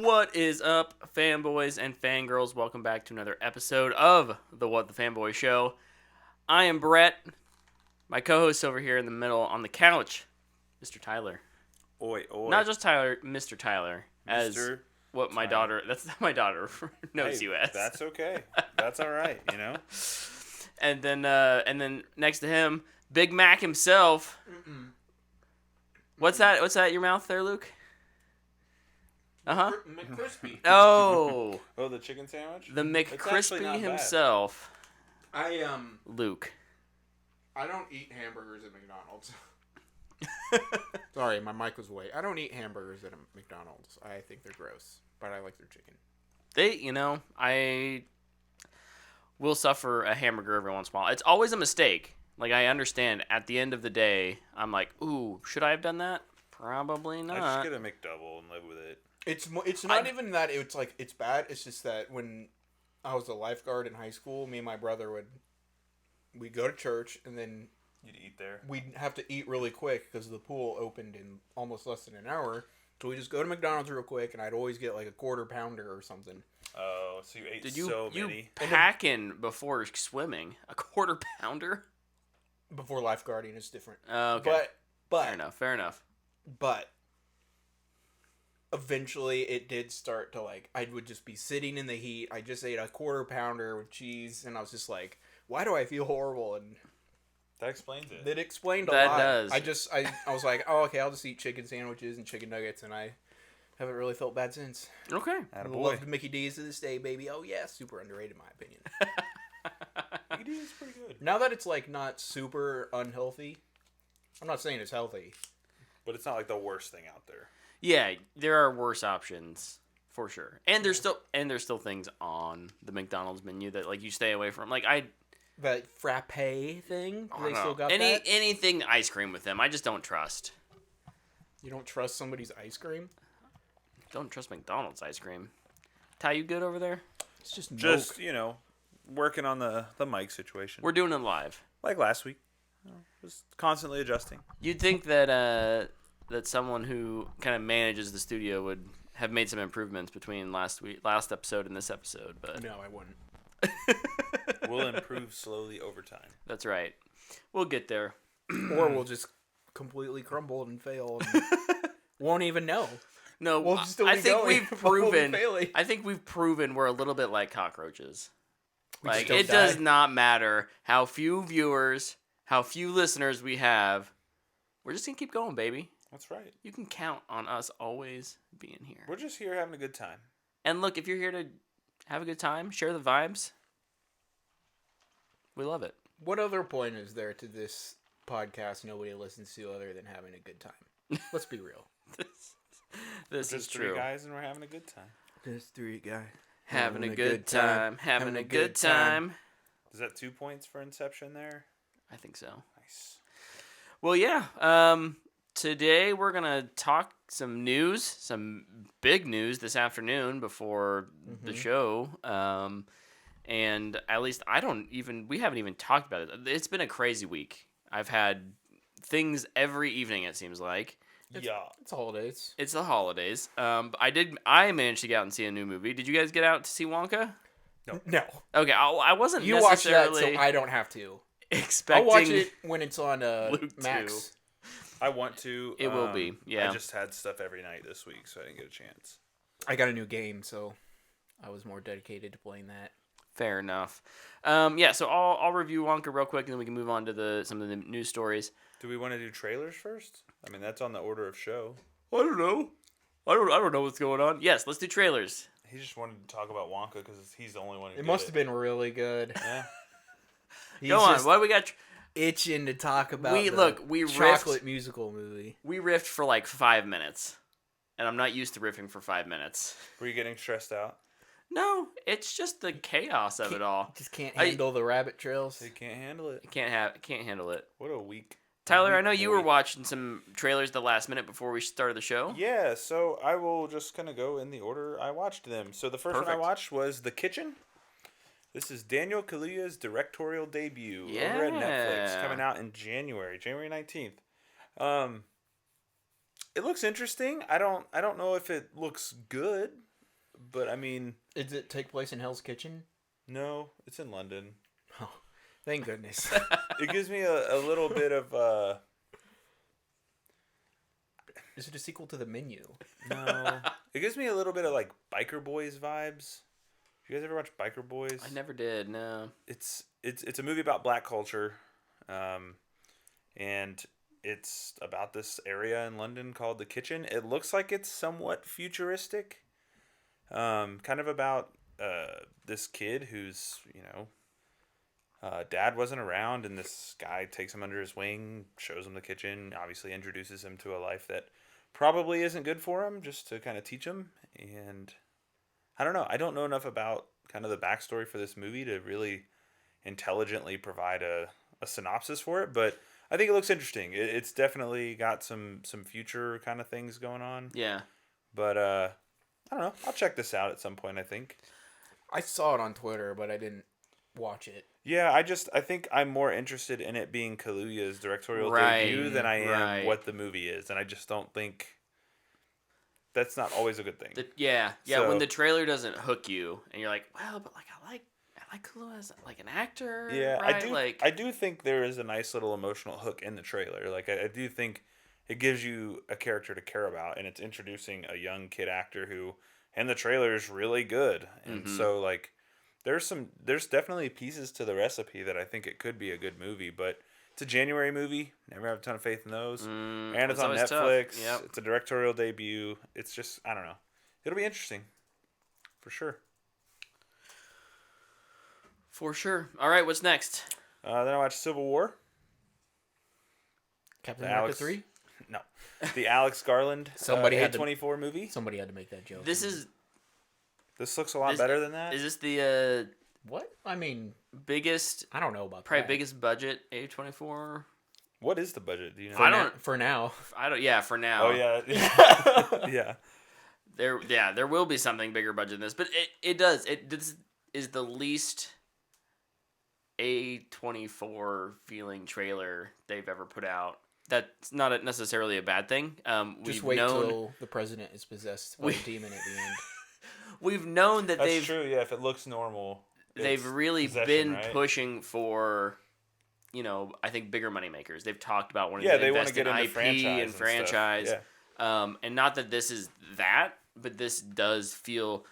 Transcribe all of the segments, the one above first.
What is up, fanboys and fangirls? Welcome back to another episode of the What the Fanboy Show. I am Brett. My co-host over here in the middle on the couch, Mr. Tyler. Oi, oi. Not just Tyler, Mr. Tyler. As Mr. what my daughter, that's how my daughter knows you as. That's okay. That's all right, you know? And then next to him, Big Mac himself. What's that? What's that in your mouth there, Luke? Uh-huh. McCrispy. Oh. Oh, the chicken sandwich? The McCrispy himself. Luke. I don't eat hamburgers at McDonald's. Sorry, my mic was away. I don't eat hamburgers at McDonald's. I think they're gross, but I like their chicken. I will suffer a hamburger every once in a while. It's always a mistake. Like, I understand. At the end of the day, I'm like, ooh, should I have done that? Probably not. I just get a McDouble and live with it. It's not even that it's like it's bad. It's just that when I was a lifeguard in high school, me and my brother we'd go to church and then You'd eat there. we'd have to eat really quick because the pool opened in almost less than an hour. So we just go to McDonald's real quick, and I'd always get like a quarter pounder or something. Oh, so you ate Did so you many. pack in before swimming? A quarter pounder? Before lifeguarding is different. Okay. But Fair enough. But eventually it did start to I would just be sitting in the heat. I just ate a quarter pounder with cheese, and I was just like, why do I feel horrible? And That explains it. it explained a That lot. does. I was like, oh, okay, I'll just eat chicken sandwiches and chicken nuggets, and I haven't really felt bad since. Okay. I love the Mickey D's to this day, baby. Oh yeah, super underrated in my opinion. Mickey D's is pretty good. Now that it's not super unhealthy, I'm not saying it's healthy. But it's not like the worst thing out there. Yeah, there are worse options for sure. And there's still things on the McDonald's menu that you stay away from. That frappe thing? I Do don't they still know. got that? Anything ice cream with them. I just don't trust. You don't trust somebody's ice cream? Don't trust McDonald's ice cream. Ty, you good over there? It's just milk. Just, working on the mic situation. We're doing it live. Like last week. Just constantly adjusting. You'd think that that someone who kind of manages the studio would have made some improvements between last episode and this episode, but No, I wouldn't. We'll improve slowly over time. That's right. We'll get there. Or we'll just completely crumble and fail and won't even know. No, We'll still I be think going, we've but we'll be proven. failing. I think we've proven we're a little bit like cockroaches. We just don't It die. does not matter how few viewers, how few listeners we have. We're just gonna keep going, baby. That's right. You can count on us always being here. We're just here having a good time. And look, if you're here to have a good time, share the vibes. We love it. What other point is there to this podcast nobody listens to other than having a good time? Let's be real. This We're is just three true. guys and we're having a good time. Just three guys. Having a good time. Having a good time. Is that 2 points for Inception there? I think so. Nice. Well, yeah. Today we're gonna talk some news, some big news this afternoon before the show. And at least we haven't even talked about it. It's been a crazy week. I've had things every evening, it seems like. Yeah. It's holidays. It's the holidays. I managed to get out and see a new movie. Did you guys get out to see Wonka? No. Okay, I wasn't You watch that necessarily so I don't have to. expecting. I'll watch it when it's on Luke Max. I want to. It will be, yeah. I just had stuff every night this week, so I didn't get a chance. I got a new game, so I was more dedicated to playing that. Fair enough. Yeah, so I'll review Wonka real quick, and then we can move on to some of the news stories. Do we want to do trailers first? I mean, that's on the order of show. I don't know. I don't know what's going on. Yes, let's do trailers. He just wanted to talk about Wonka because he's the only one who It did must have been really good. Yeah. He's Go on. just What do we got? itching to talk about We the chocolate musical movie. We riffed for like 5 minutes, and I'm not used to riffing for 5 minutes. Were you getting stressed out? No, it's just the chaos of it all. Just can't handle the rabbit trails. They can't handle it. Can't handle it. What a week. Tyler, I know you were watching some trailers the last minute before we started the show. Yeah, so I will just kind of go in the order I watched them. So the first one I Perfect. watched was The Kitchen. This is Daniel Kaluuya's directorial debut over at Netflix, Yeah. coming out in January 19th. It looks interesting. I don't know if it looks good. but I mean, Does it take place in Hell's Kitchen? no, it's in London. Oh, thank goodness. It gives me a little bit of Is it a sequel to The Menu? no. It gives me a little bit of like Biker Boys vibes. You guys ever watch Biker Boys? I never did. No. It's a movie about black culture, and it's about this area in London called the Kitchen. It looks like it's somewhat futuristic, kind of about this kid who's dad wasn't around, and this guy takes him under his wing, shows him the kitchen, obviously introduces him to a life that probably isn't good for him, just to kind of teach him. And I don't know. I don't know enough about kind of the backstory for this movie to really intelligently provide a synopsis for it, but I think it looks interesting. It's definitely got some future kind of things going on. Yeah. But I don't know. I'll check this out at some point, I think. I saw it on Twitter, but I didn't watch it. Yeah, I think I'm more interested in it being Kaluuya's directorial debut than I am what the movie is, and I just don't think that's not always a good thing. So, when the trailer doesn't hook you, and you're like, well, but like I like Kaluuya as like an actor. Yeah, right? I do think there is a nice little emotional hook in the trailer. Like I do think it gives you a character to care about, and it's introducing a young kid actor who, and the trailer is really good, and so like. There's definitely pieces to the recipe that I think it could be a good movie, but it's a January movie. Never have a ton of faith in those. And it's on Netflix. Yep. It's a directorial debut. It's just, I don't know. It'll be interesting. For sure. For sure. All right, what's next? Then I watched Civil War. Captain America 3? No. The Alex Garland A24 movie. Somebody had to make that joke. This looks a lot better than that. Is this the what? I mean, biggest? I don't know about probably that. Biggest budget A24. What is the budget? Do you know? For now. I don't. Yeah, for now. Oh yeah. Yeah. There will be something bigger budget than this, but this is the least A24 feeling trailer they've ever put out. That's not necessarily a bad thing. Just wait till the president is possessed by a demon at the end. We've known that That's true. Yeah, if it looks normal, they've really been pushing for, I think bigger money makers. They've talked about wanting to invest in IP and franchise. Yeah. And not that this is that, but this does feel,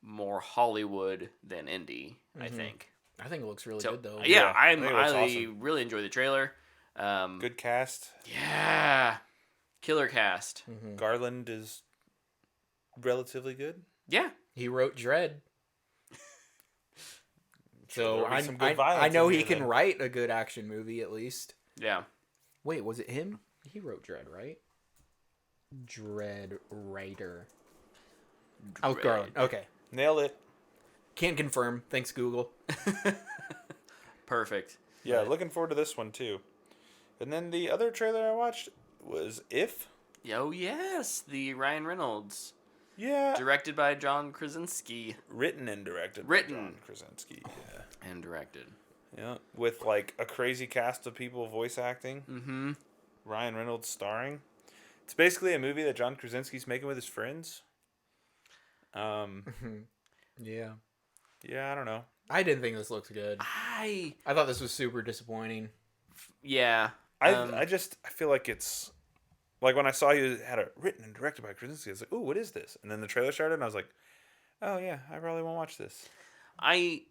more Hollywood than indie. I think. I think it looks really good though. Yeah, I awesome. really enjoy the trailer. Good cast. Yeah, killer cast. Garland is relatively good. Yeah, he wrote Dredd. So I know he can write a good action movie at least. Yeah. Wait, was it him? He wrote Dredd, right? Dredd writer. Alex Garland. Okay. Nailed it. Can't confirm. Thanks, Google. Perfect. Yeah, looking forward to this one too. And then the other trailer I watched was If. Oh yes, the Ryan Reynolds. Yeah. Directed by John Krasinski. Written and directed by John Krasinski. Yeah. And directed. Yeah. With like a crazy cast of people voice acting. Mm-hmm. Ryan Reynolds starring. It's basically a movie that John Krasinski's making with his friends. Yeah. Yeah, I don't know. I didn't think this looked good. I thought this was super disappointing. Yeah. I feel like it's like when I saw you had it written and directed by Krasinski, I was like, "Ooh, what is this?" And then the trailer started, and I was like, "Oh yeah, I probably won't watch this." I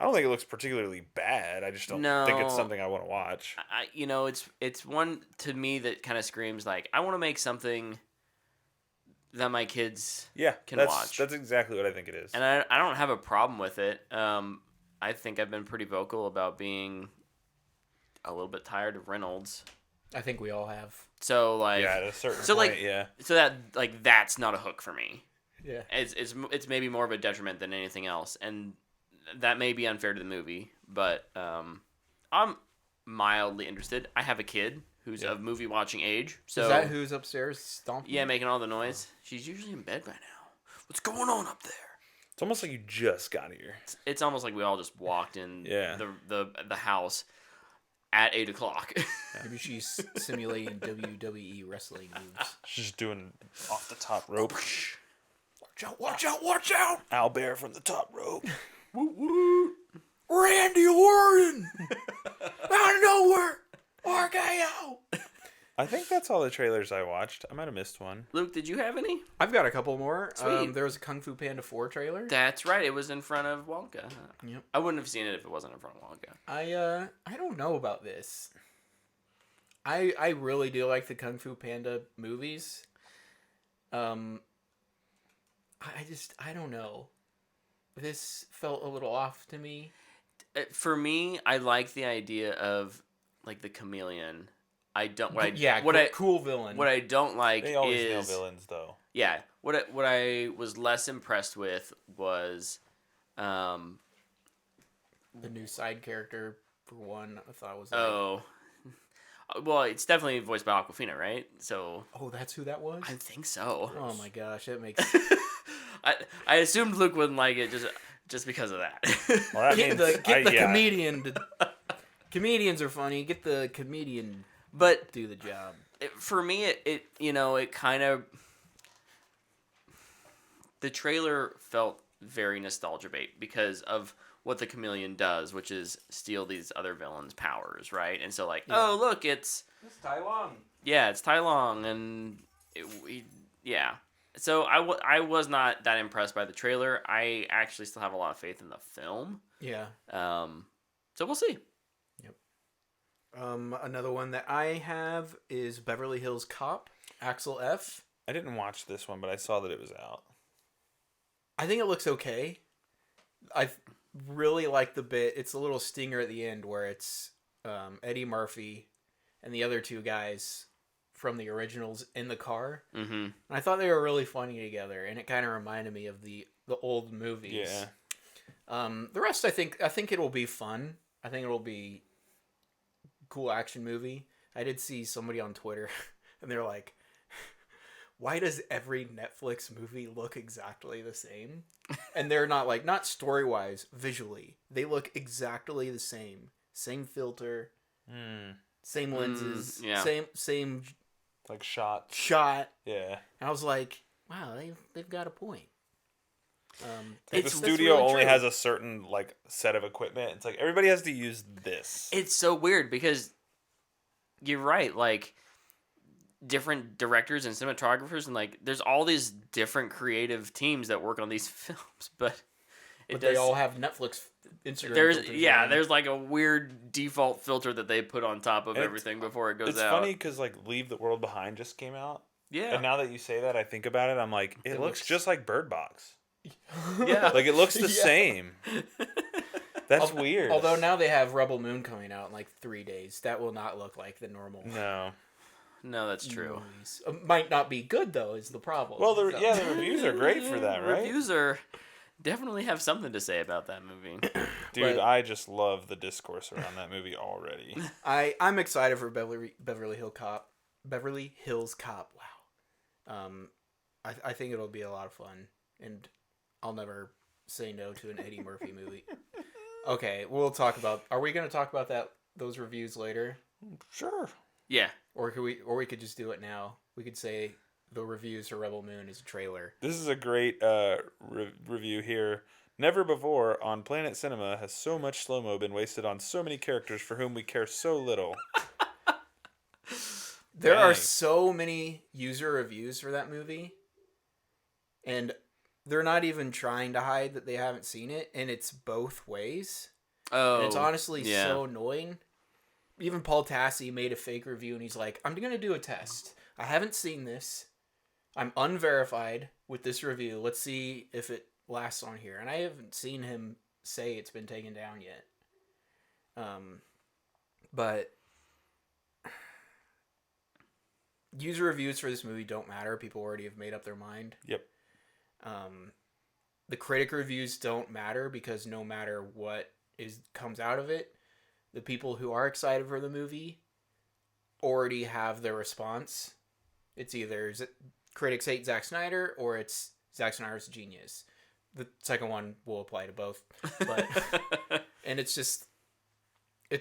don't think it looks particularly bad. I just don't think it's something I want to watch. It's one to me that kind of screams like I want to make something that my kids can watch. That's exactly what I think it is. And I don't have a problem with it. I think I've been pretty vocal about being a little bit tired of Reynolds. I think we all have. So like at a certain point, yeah. So that like that's not a hook for me. Yeah. It's maybe more of a detriment than anything else, and that may be unfair to the movie, but I'm mildly interested. I have a kid who's of movie watching age. So is that who's upstairs stomping? Yeah, making all the noise. She's usually in bed by now. What's going on up there? It's almost like you just got here. It's almost like we all just walked in the house. at 8 o'clock. Maybe she's simulating WWE wrestling moves. She's just doing off the top rope. Watch out! Watch out! Watch out! Owlbear from the top rope. Woo woo! Randy Orton! Out of nowhere! RKO! I think that's all the trailers I watched. I might have missed one. Luke, did you have any? I've got a couple more. Sweet. There was a Kung Fu Panda 4 trailer. That's right. It was in front of Wonka. Yep. I wouldn't have seen it if it wasn't in front of Wonka. I don't know about this. I really do like the Kung Fu Panda movies. I don't know. This felt a little off to me. For me, I like the idea of like the chameleon. Cool villain. What I don't like They always is nail villains, though. yeah. What I was less impressed with was, The new side character for one, I thought was. Well, it's definitely voiced by Awkwafina, right? So. Oh, that's who that was. I think so. Oh my gosh, that makes. I assumed Luke wouldn't like it just because of that. Well, that Get means the comedian. Comedians are funny. Get the comedian. But Do the job. for me, it kind of, the trailer felt very nostalgia bait because of what the chameleon does, which is steal these other villains' powers, right? And so oh look, it's Tai Lung. yeah, it's Tai Lung, and yeah. So I was not that impressed by the trailer. I actually still have a lot of faith in the film. Yeah. So we'll see. Another one that I have is Beverly Hills Cop, Axel F. I didn't watch this one, but I saw that it was out. I think it looks okay. I really like the bit. It's a little stinger at the end where it's Eddie Murphy and the other two guys from the originals in the car. Mm-hmm. And I thought they were really funny together, and it kind of reminded me of the old movies. Yeah. The rest, I think it'll be fun. I think it'll be cool action movie. I did see somebody on Twitter and they're like, why does every Netflix movie look exactly the same? And they're not story wise, visually. They look exactly the same. Same filter, same lenses, yeah. same Like shot. And Yeah. I was like, wow, they've got a point. The studio really only true. has a certain set of equipment. It's like everybody has to use this. It's so weird because you're right. Like different directors and cinematographers, and there's all these different creative teams that work on these films, but they all have Netflix Instagram. There's filters on. there's a weird default filter that they put on top of everything before it goes out. It's funny because Leave the World Behind just came out. Yeah. And now that you say that, I think about it. I'm like, it looks just like Bird Box. Yeah. It looks the same. That's weird. Although now they have Rebel Moon coming out in 3 days. That will not look like the normal. No, that's true. Movies. Might not be good though. Is the problem? Well, the reviews are great for that, right? Reviews definitely have something to say about that movie. Dude, I just love the discourse around that movie already. I'm excited for Beverly Hills Cop. Beverly Hills Cop. Wow. I think it'll be a lot of fun, and I'll never say no to an Eddie Murphy movie. Okay, we'll talk about. Are we going to talk about those reviews later? Sure. Yeah. Or we could just do it now. We could say the reviews for Rebel Moon is a trailer. This is a great review here. Never before on Planet Cinema has so much slow-mo been wasted on so many characters for whom we care so little. There are so many user reviews for that movie, and they're not even trying to hide that they haven't seen it, and it's both ways. Oh. And it's honestly so annoying. Even Paul Tassi made a fake review, and he's like, I'm going to do a test. I haven't seen this. I'm unverified with this review. Let's see if it lasts on here. And I haven't seen him say it's been taken down yet. But user reviews for this movie don't matter. People already have made up their mind. Yep. The critic reviews don't matter because no matter what comes out of it, the people who are excited for the movie already have their response. It's either critics hate Zack Snyder or it's Zack Snyder's genius. The second one will apply to both. But and it's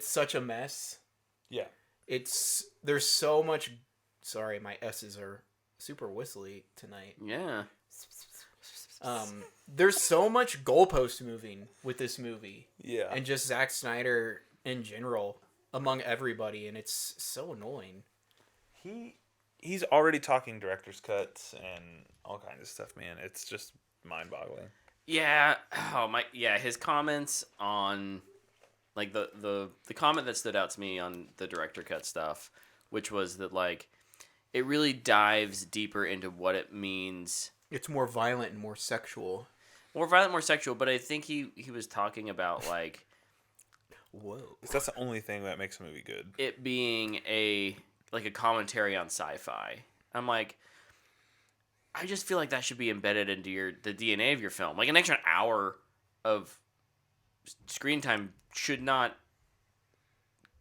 such a mess Yeah. There's so much. Sorry, my S's are super whistly tonight. Yeah. There's so much goalpost moving with this movie. Yeah. And just Zack Snyder in general among everybody, and it's so annoying. He's already talking director's cuts and all kinds of stuff, man. It's just mind-boggling. Yeah. Oh my. Yeah. His comments on, like the comment that stood out to me on the director cut stuff, which was that like, it really dives deeper into what it means. It's more violent and more sexual. More violent, more sexual. But I think he was talking about like, whoa. That's the only thing that makes a movie good. It being a commentary on sci-fi. I'm like, I just feel like that should be embedded into the DNA of your film. Like an extra hour of screen time should not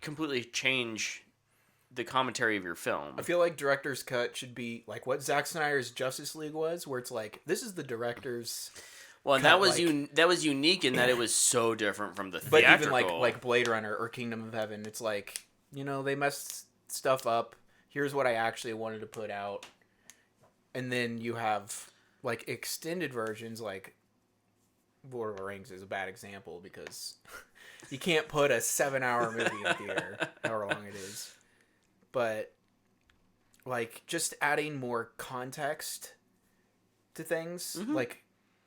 completely change the commentary of your film. I feel like director's cut should be like what Zack Snyder's Justice League was, where it's like, this is the director's. Well, and that was that was unique in that it was so different from the But theatrical. even like Blade Runner or Kingdom of Heaven, it's like, they messed stuff up. Here's what I actually wanted to put out. And then you have like extended versions, like Lord of the Rings is a bad example because you can't put a 7-hour movie in theater, however long it is. But like just adding more context to things, like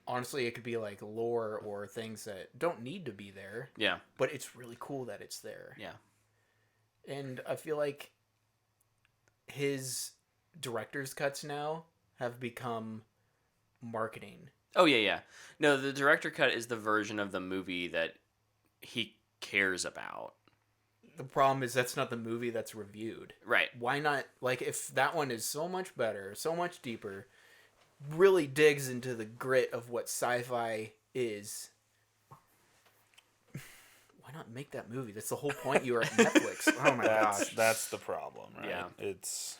honestly, it could be like lore or things that don't need to be there. Yeah. But it's really cool that it's there. Yeah. And I feel like his director's cuts now have become marketing. Oh, yeah. No, the director cut is the version of the movie that he cares about. The problem is that's not the movie that's reviewed. Right. Why not? Like, if that one is so much better, so much deeper, really digs into the grit of what sci-fi is, why not make that movie? That's the whole point. You are at Netflix. Oh my gosh. That's the problem, right? Yeah. It's...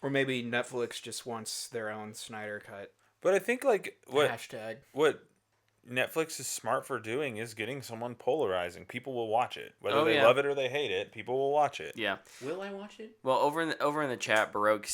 Or maybe Netflix just wants their own Snyder cut. But I think like what Netflix is smart for doing is getting someone polarizing. People will watch it. Whether they love it or they hate it, people will watch it. Yeah. Will I watch it? Well, over in the chat, Baroque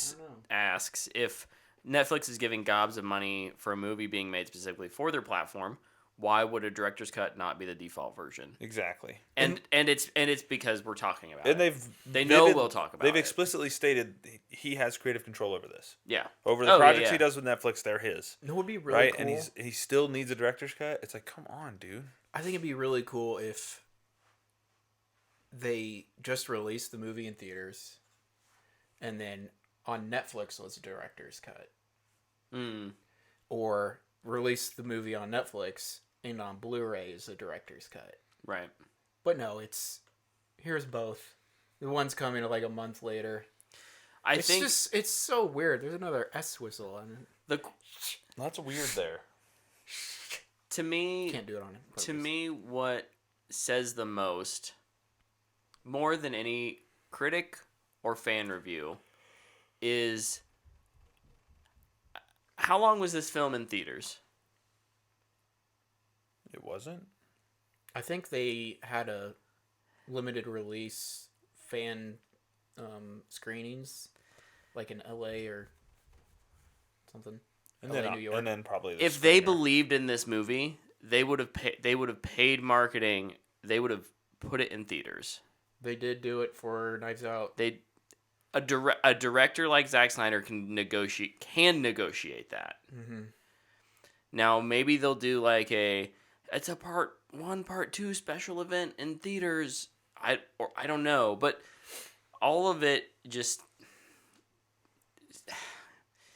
asks if Netflix is giving gobs of money for a movie being made specifically for their platform, why would a director's cut not be the default version? Exactly. And it's because we're talking about and it. They know we'll talk about it. They've explicitly stated he has creative control over this. Yeah. Over the projects he does with Netflix, they're his. It would be really right? cool. And he still needs a director's cut. It's like, come on, dude. I think it'd be really cool if they just released the movie in theaters and then on Netflix was a director's cut. Or release the movie on Netflix and on Blu-ray is the director's cut. Right. But no, here's both. The one's coming like a month later. It's so weird. There's another S whistle on it. That's weird there. To me, can't do it on it. To me, what says the most, more than any critic or fan review, is how long was this film in theaters? It wasn't? I think they had a limited release fan screenings, like in LA or something. And LA, then, New York. And then probably if they believed in this movie, they would have paid marketing. They would have put it in theaters. They did do it for Knives Out. A director like Zack Snyder can negotiate that. Mm-hmm. Now maybe they'll do like it's a part 1, part 2 special event in theaters. I don't know, but all of it just it's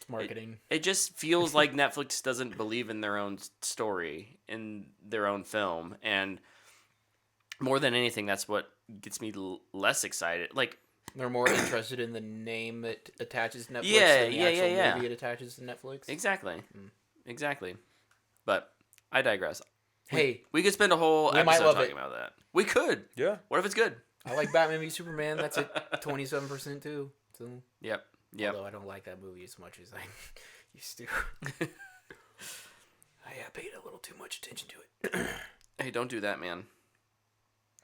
marketing. It just feels like Netflix doesn't believe in their own story, in their own film, and more than anything, that's what gets me less excited. Like, they're more interested in the name that attaches Netflix than the actual movie it attaches to Netflix. Exactly. But I digress. Hey, we could spend a whole episode talking about that. We could. Yeah. What if it's good? I like Batman v Superman. That's at 27% too. So. Yep. Although I don't like that movie as much as I used to. I paid a little too much attention to it. Hey, don't do that, man.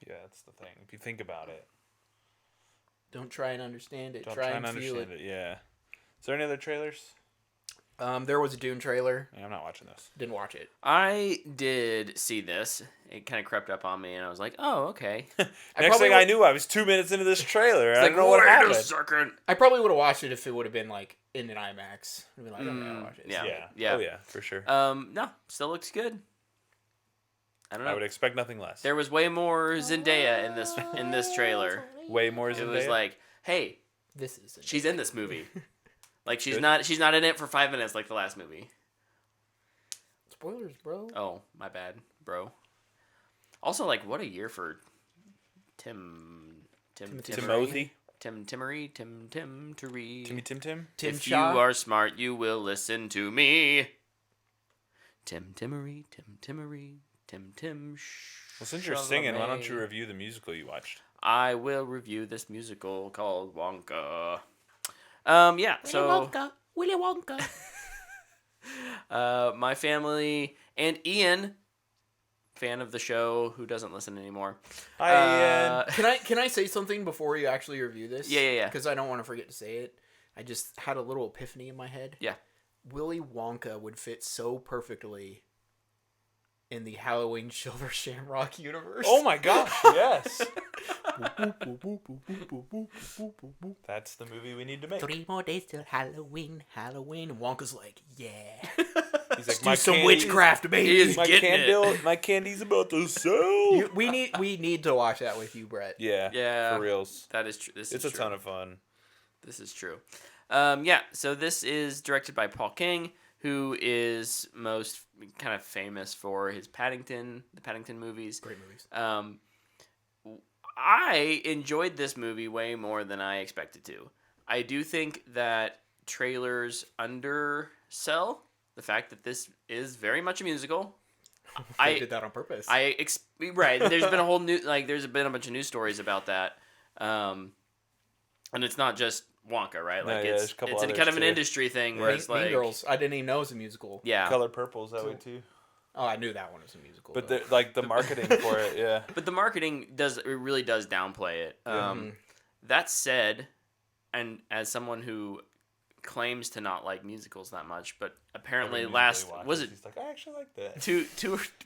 Yeah, that's the thing. If you think about it, Don't try and understand it. Don't try try and and feel understand it. Yeah. Is there any other trailers? There was a Dune trailer. Yeah, I'm not watching this. Didn't watch it. I did see this. It kind of crept up on me, and I was like, "Oh, okay." Next thing I knew, I was 2 minutes into this trailer. I Like, don't know what wait a happened. second. I probably would have watched it if it would have been like in an IMAX. I'd be like, okay, I'll watch it. yeah. Yeah. Oh yeah, for sure. No, still looks good. I don't know. I would expect nothing less. There was way more Zendaya in this trailer. Way more It Zendaya. was like, hey, This is she's in this movie. Like she's Good. not in it for 5 minutes like the last movie. spoilers, bro. Oh, my bad, bro. Also, like, what a year for Timothy. Timothy. Timmery. Tim. If Shaw? you are smart, you will listen to me. Timmery. Well, since you're singing, why don't you review the musical you watched? I will review this musical called Wonka. Yeah, so Willy Wonka. my family and Ian, fan of the show who doesn't listen anymore. Hi, Ian. Can I say something before you actually review this? Yeah. Because I don't want to forget to say it. I just had a little epiphany in my head. Yeah. Willy Wonka would fit so perfectly in the Halloween Silver Shamrock universe. Oh my gosh, yes. That's the movie we need to make. 3 more days till Halloween. And Wonka's like, yeah. He's like, Do some witchcraft, baby. He's getting it. My candy's about to sell. We need to watch that with you, Brett. Yeah. For reals. That is true. It's a ton of fun. This is true. Yeah, so this is directed by Paul King, who is most kind of famous for the Paddington movies. Great movies. I enjoyed this movie way more than I expected to. I do think that trailers undersell the fact that this is very much a musical. I did that on purpose. Right. There's been a whole there's been a bunch of news stories about that, and it's not just Wonka, right? Like there's a couple it's others kind of an too. industry thing where it's like Mean Girls. I didn't even know it was a musical. Yeah. Color Purple's that way too. Oh, I knew that one was a musical. But though. the marketing for it, yeah. But the marketing really does downplay it. That said, and as someone who claims to not like musicals that much, but apparently He's like, I actually like that. two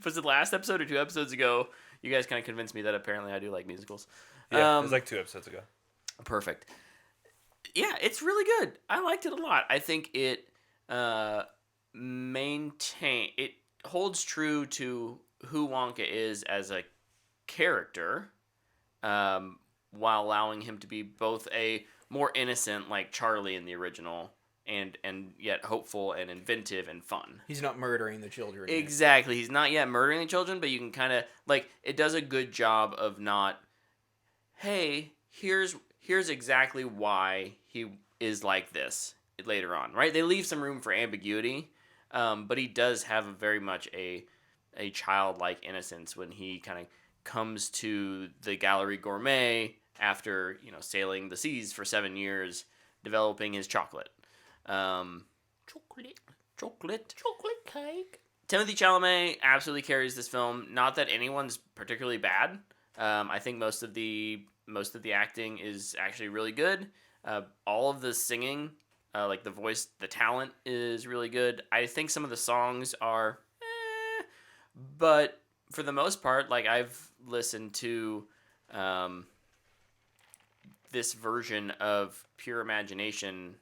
was it last episode or 2 episodes ago? You guys kind of convinced me that apparently I do like musicals. Yeah, it was like 2 episodes ago. Perfect. Yeah, it's really good. I liked it a lot. I think it it holds true to who Wonka is as a character, while allowing him to be both a more innocent, like Charlie in the original, and yet hopeful and inventive and fun. He's not murdering the children. Exactly. He's not yet murdering the children, but you can kind of like it does a good job of not. Hey, here's exactly why he is like this later on, right? They leave some room for ambiguity, but he does have very much a childlike innocence when he kind of comes to the Gallery Gourmet after sailing the seas for 7 years, developing his chocolate. Chocolate cake. Timothy Chalamet absolutely carries this film. Not that anyone's particularly bad. I think most of the acting is actually really good. All of the singing, like the voice, the talent is really good. I think some of the songs are, but for the most part, like I've listened to this version of Pure Imagination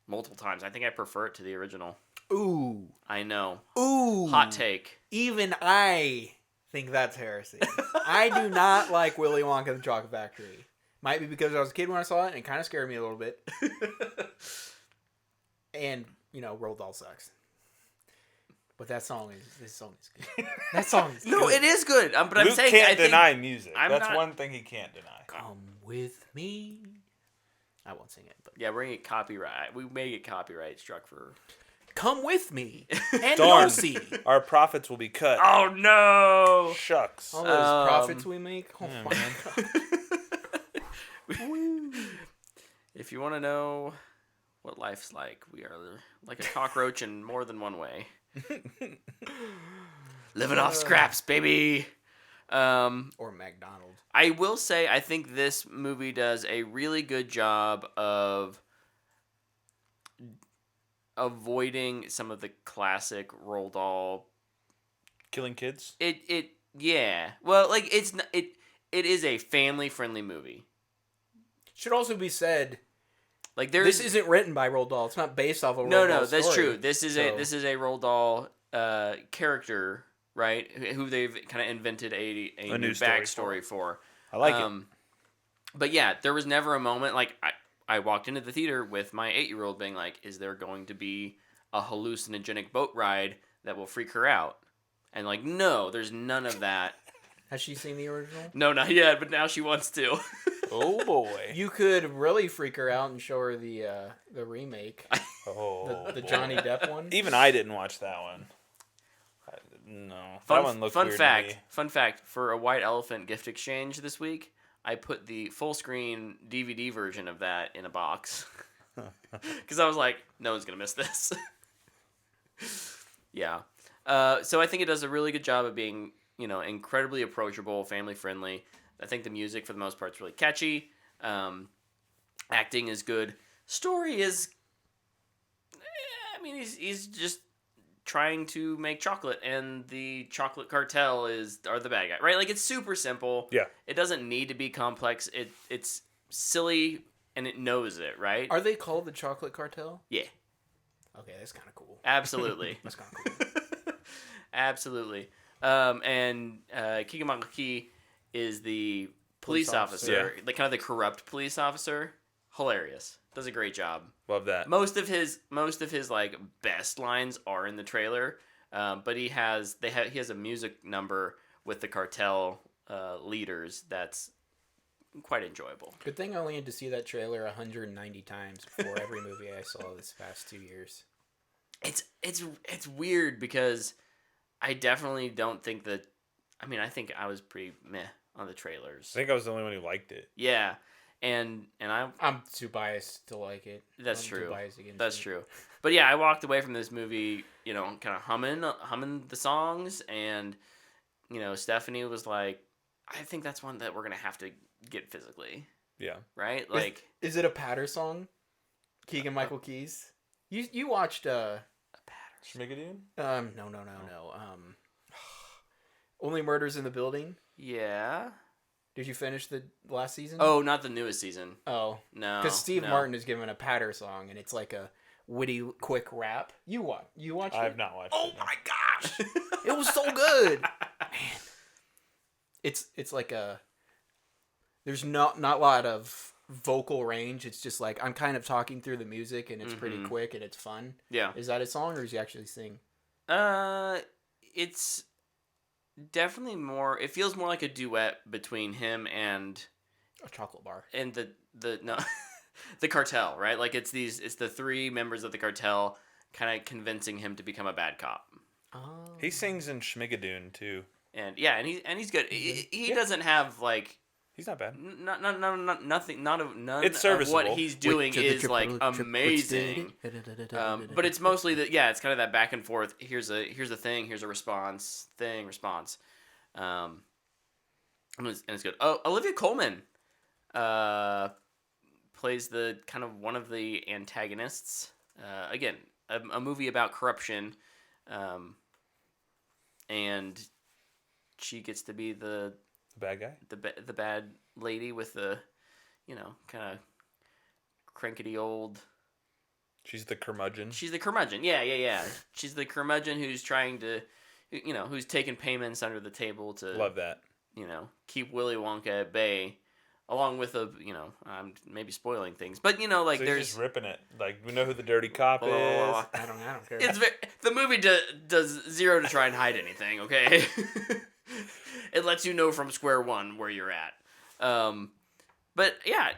multiple times. I think I prefer it to the original. Ooh. I know. Ooh. Hot take. Even I think that's heresy. I do not like Willy Wonka and the Chocolate Factory. Might be because I was a kid when I saw it and it kind of scared me a little bit. And, Roald Dahl sucks. But this song is good. That song is No, good. it is good. But Luke I'm saying can't I think deny music. I'm That's not- one thing he can't deny. Come with me. I won't sing it, but yeah, we're gonna get copyright. We may get copyright struck for. come with me. And Darn. you'll see. Our profits will be cut. Oh no! Shucks. All those profits we make. Oh Yeah, my man. God. If you want to know what life's like, we are like a cockroach in more than one way. Living off scraps, baby. Or McDonald's. I will say I think this movie does a really good job of avoiding some of the classic Roald Dahl. Killing kids. Yeah. Well, like it is a family friendly movie. Should also be said, Like this isn't written by Roald Dahl. It's not based off of Roald Dahl that's story. true. This is a Roald Dahl character, right? Who they've kind of invented a new backstory for. I like it. But yeah, there was never a moment like I walked into the theater with my 8-year-old being like, is there going to be a hallucinogenic boat ride that will freak her out? And like, no, there's none of that. Has she seen the original? No, not yet, but now she wants to. Oh boy. You could really freak her out and show her the remake. The Johnny Depp one. Even I didn't watch that one. No, that one looked weird to me. Fun fact, for a White Elephant gift exchange this week, I put the full screen DVD version of that in a box. Because I was like, no one's going to miss this. Yeah. So I think it does a really good job of being, incredibly approachable, family friendly. I think the music for the most part is really catchy. Acting is good. Story is, he's just trying to make chocolate, and the chocolate cartel are the bad guy, right? Like, it's super simple. Yeah. It doesn't need to be complex. It's silly, and it knows it, right? Are they called the Chocolate Cartel? Yeah. Okay, that's kind of cool. Absolutely. That's kind of cool. Absolutely. And Keegan-Michael is the police officer, Yeah. the kind of the corrupt police officer. Hilarious. Does a great job. Love that. Most of his like best lines are in the trailer, but he has a music number with the cartel leaders that's quite enjoyable. Good thing I only had to see that trailer 190 times before every movie I saw this past 2 years. It's weird because I definitely don't think that. I think I was pretty meh on the trailers. I think I was the only one who liked it. Yeah, and I'm too biased to like it. That's I'm true. Too biased against That's it. true. But yeah, I walked away from this movie, kind of humming the songs, and Stephanie was like, "I think that's one that we're gonna have to get physically." Yeah. Right? Like, is it a Patter song? Keegan Michael Keys. You watched a pattern. Schmigadoon? No. Only Murders in the Building. Yeah. Did you finish the last season? Oh, not the newest season. Oh. No. Because Steve Martin is given a Patter song, and it's like a witty, quick rap. You watched it? I have not watched Oh it. my gosh! It was so good! Man. It's like there's not a lot of vocal range. It's just like I'm kind of talking through the music, and it's pretty quick, and it's fun. Yeah. Is that a song, or does he actually sing? It's definitely more. It feels more like a duet between him and A chocolate bar. and the no, the cartel, right? Like it's the three members of the cartel kind of convincing him to become a bad cop. Oh. He sings in Schmigadoon too. And yeah, and he's good. He doesn't have like. He's not bad. Nothing. None It's of serviceable. what he's doing is like amazing. But it's mostly that. Yeah, it's kind of that back and forth. Here's a thing. Here's a response. Response. And it's good. Oh, Olivia Colman plays the kind of one of the antagonists. Again, a movie about corruption, and she gets to be the bad guy? The bad lady with the, kind of crankety old... She's the curmudgeon? She's the curmudgeon, yeah. She's the curmudgeon who's trying to, who's taking payments under the table to... Love that. Keep Willy Wonka at bay, along with I'm maybe spoiling things, but, so there's... just ripping it. Like, we know who the dirty cop is. I don't care. The movie does zero to try and hide anything, okay? It lets you know from square one where you're at. But yeah,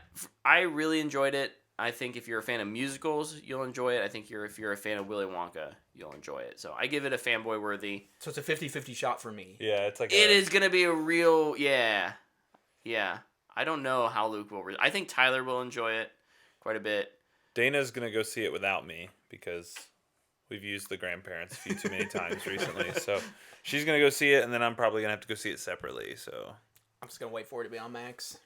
I really enjoyed it. I think if you're a fan of musicals, you'll enjoy it. I think if you're a fan of Willy Wonka, you'll enjoy it. So I give it a fanboy worthy. So it's a 50-50 shot for me. Yeah, it's like it is going to be a real, yeah. I don't know how Luke will. I think Tyler will enjoy it quite a bit. Dana's going to go see it without me because, We've used the grandparents a few too many times recently. So she's going to go see it, and then I'm probably going to have to go see it separately. So I'm just gonna wait for it to be on Max.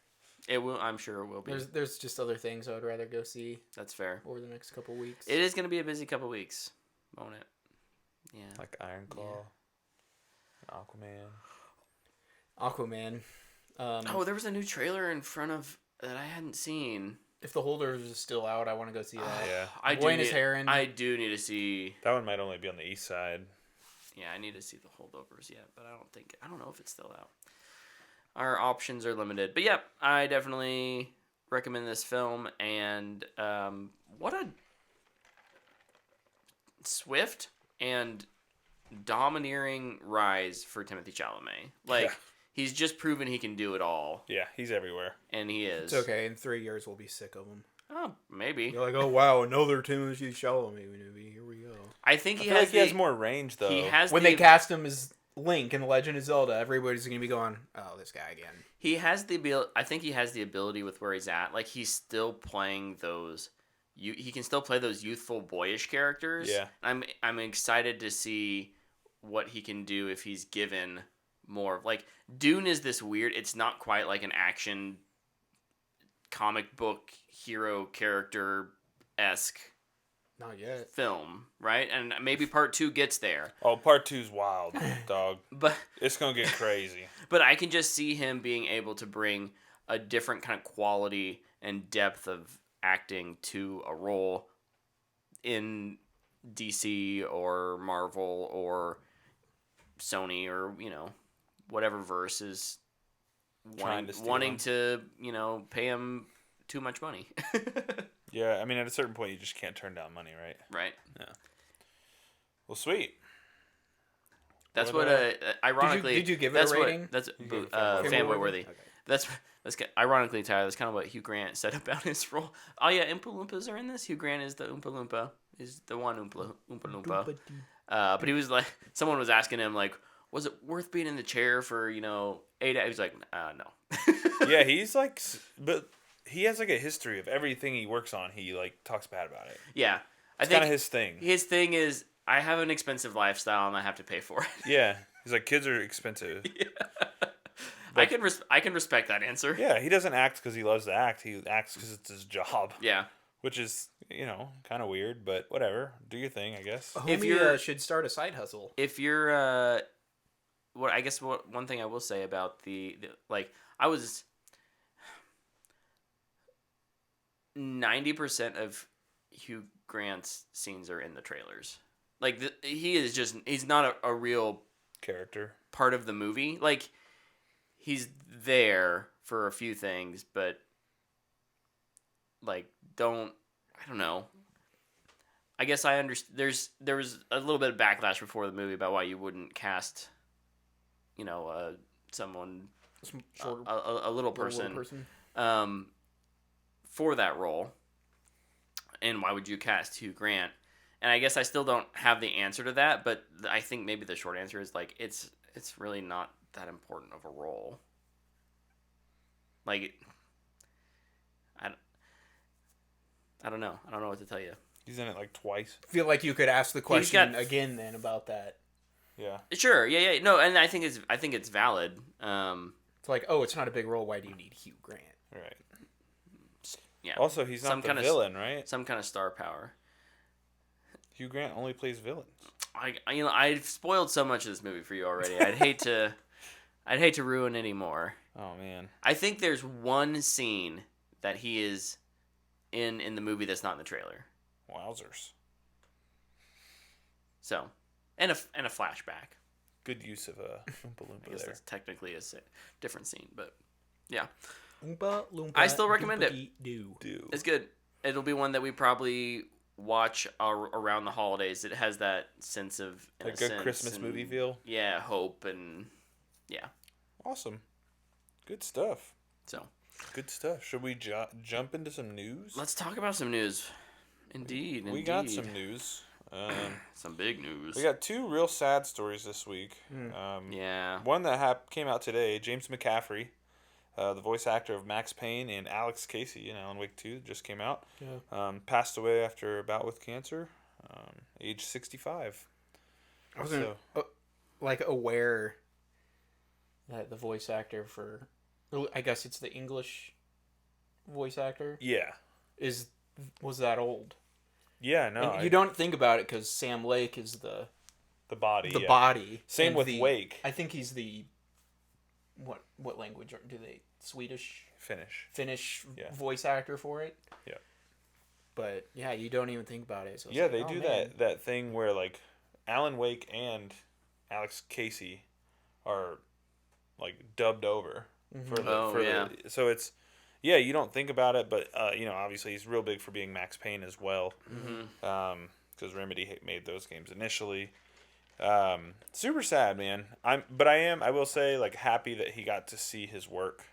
It will. I'm sure it will be. There's just other things I would rather go see That's fair. over the next couple weeks. It is going to be a busy couple weeks, won't it? Yeah. like Iron Claw, Aquaman. Aquaman. Oh, there was a new trailer in front of that I hadn't seen. If The Holders is still out, I want to go see that. Yeah. Buenos Heron. I do need to see. That one might only be on the east side. Yeah, I need to see The Holdovers yet, but I don't know if it's still out. Our options are limited, but yeah, I definitely recommend this film. And what a swift and domineering rise for Timothée Chalamet. Like, he's just proven he can do it all. Yeah, he's everywhere. And he is. It's okay. In 3 years, we'll be sick of him. Oh, maybe. You're like, oh, wow, another Timothée Chalamet movie. Here we go. I think I feel like he has more range, though. He has When they cast him as Link in The Legend of Zelda, everybody's going to be going, oh, this guy again. He has the ability. I think he has the ability with where he's at. Like, he's still playing those. He can still play those youthful, boyish characters. Yeah. I'm excited to see what he can do if he's given more. Like, Dune is this weird. It's not quite like an action comic book hero character-esque Not yet. film, right? And maybe part 2 gets there. Oh, part 2's wild, dog. But It's going to get crazy. But I can just see him being able to bring a different kind of quality and depth of acting to a role in DC or Marvel or Sony or, whatever verse is wanting to, pay him too much money. Yeah, I mean, at a certain point, you just can't turn down money, right? Right. Yeah. Well, sweet. That's what, ironically... Did you give it a rating? That's gave it fanboy worthy. Okay. That's ironically, Tyler, that's kind of what Hugh Grant said about his role. Oh yeah, Oompa Loompas are in this. Hugh Grant is the Oompa Loompa. Is the one Oompa Loompa. But he was like, someone was asking him like, was it worth being in the chair for 8 hours? He was like, no. Yeah, he's like, but he has like a history of everything he works on. He like talks bad about it. Yeah, It's kind of his thing. His thing is, I have an expensive lifestyle and I have to pay for it. Yeah, he's like, kids are expensive. Yeah. I can respect that answer. Yeah, he doesn't act because he loves to act. He acts because it's his job. Yeah. Which is, kind of weird, but whatever. Do your thing, I guess. If you should start a side hustle. If you're, one thing I will say about I was 90% of Hugh Grant's scenes are in the trailers. Like, he's not a real Character. part of the movie. Like, he's there for a few things, but like, I don't know. I guess I understand. There was a little bit of backlash before the movie about why you wouldn't cast, someone, a little person, for that role, and why would you cast Hugh Grant? And I guess I still don't have the answer to that, but I think maybe the short answer is like it's really not that important of a role. Like, I don't know. I don't know what to tell you. He's in it like twice. I feel like you could ask the question again then about that. Yeah. Sure. Yeah. No, and I think it's valid. It's like, oh, it's not a big role. Why do you need Hugh Grant? Right. Yeah. Also, he's not the villain, right? Some kind of star power. Hugh Grant only plays villains. I've spoiled so much of this movie for you already. I'd hate to ruin any more. Oh man. I think there's one scene that he is in the movie that's not in the trailer. Wowzers. So, and a flashback. Good use of a Oompa Loompa I guess there. that's technically a different scene, but yeah. Oompa Loompa. I still recommend it. Do. It's good. It'll be one that we probably watch around the holidays. It has that sense of Like a Christmas movie feel. Yeah, hope and yeah. Awesome. Good stuff. So. Good stuff. Should we jump into some news? Let's talk about some news. Indeed. We got some news. Some big news. We got 2 real sad stories this week. Yeah. One that came out today. James McCaffrey, the voice actor of Max Payne and Alex Casey in Alan Wake 2, just came out. Yeah. Passed away after a bout with cancer. age 65. I wasn't aware that the voice actor for, I guess it's the English voice actor, Yeah. was that old. Yeah, no. And you don't think about it because Sam Lake is the body. body. Same and with Wake. I think he's the what language do they Swedish Finnish voice actor for it. Yeah. But yeah, you don't even think about it. So yeah, they do that thing where like Alan Wake and Alex Casey are like dubbed over for the so it's you don't think about it, but obviously he's real big for being Max Payne as well. Because Remedy made those games initially. Super sad, man. I will say, like, happy that he got to see his work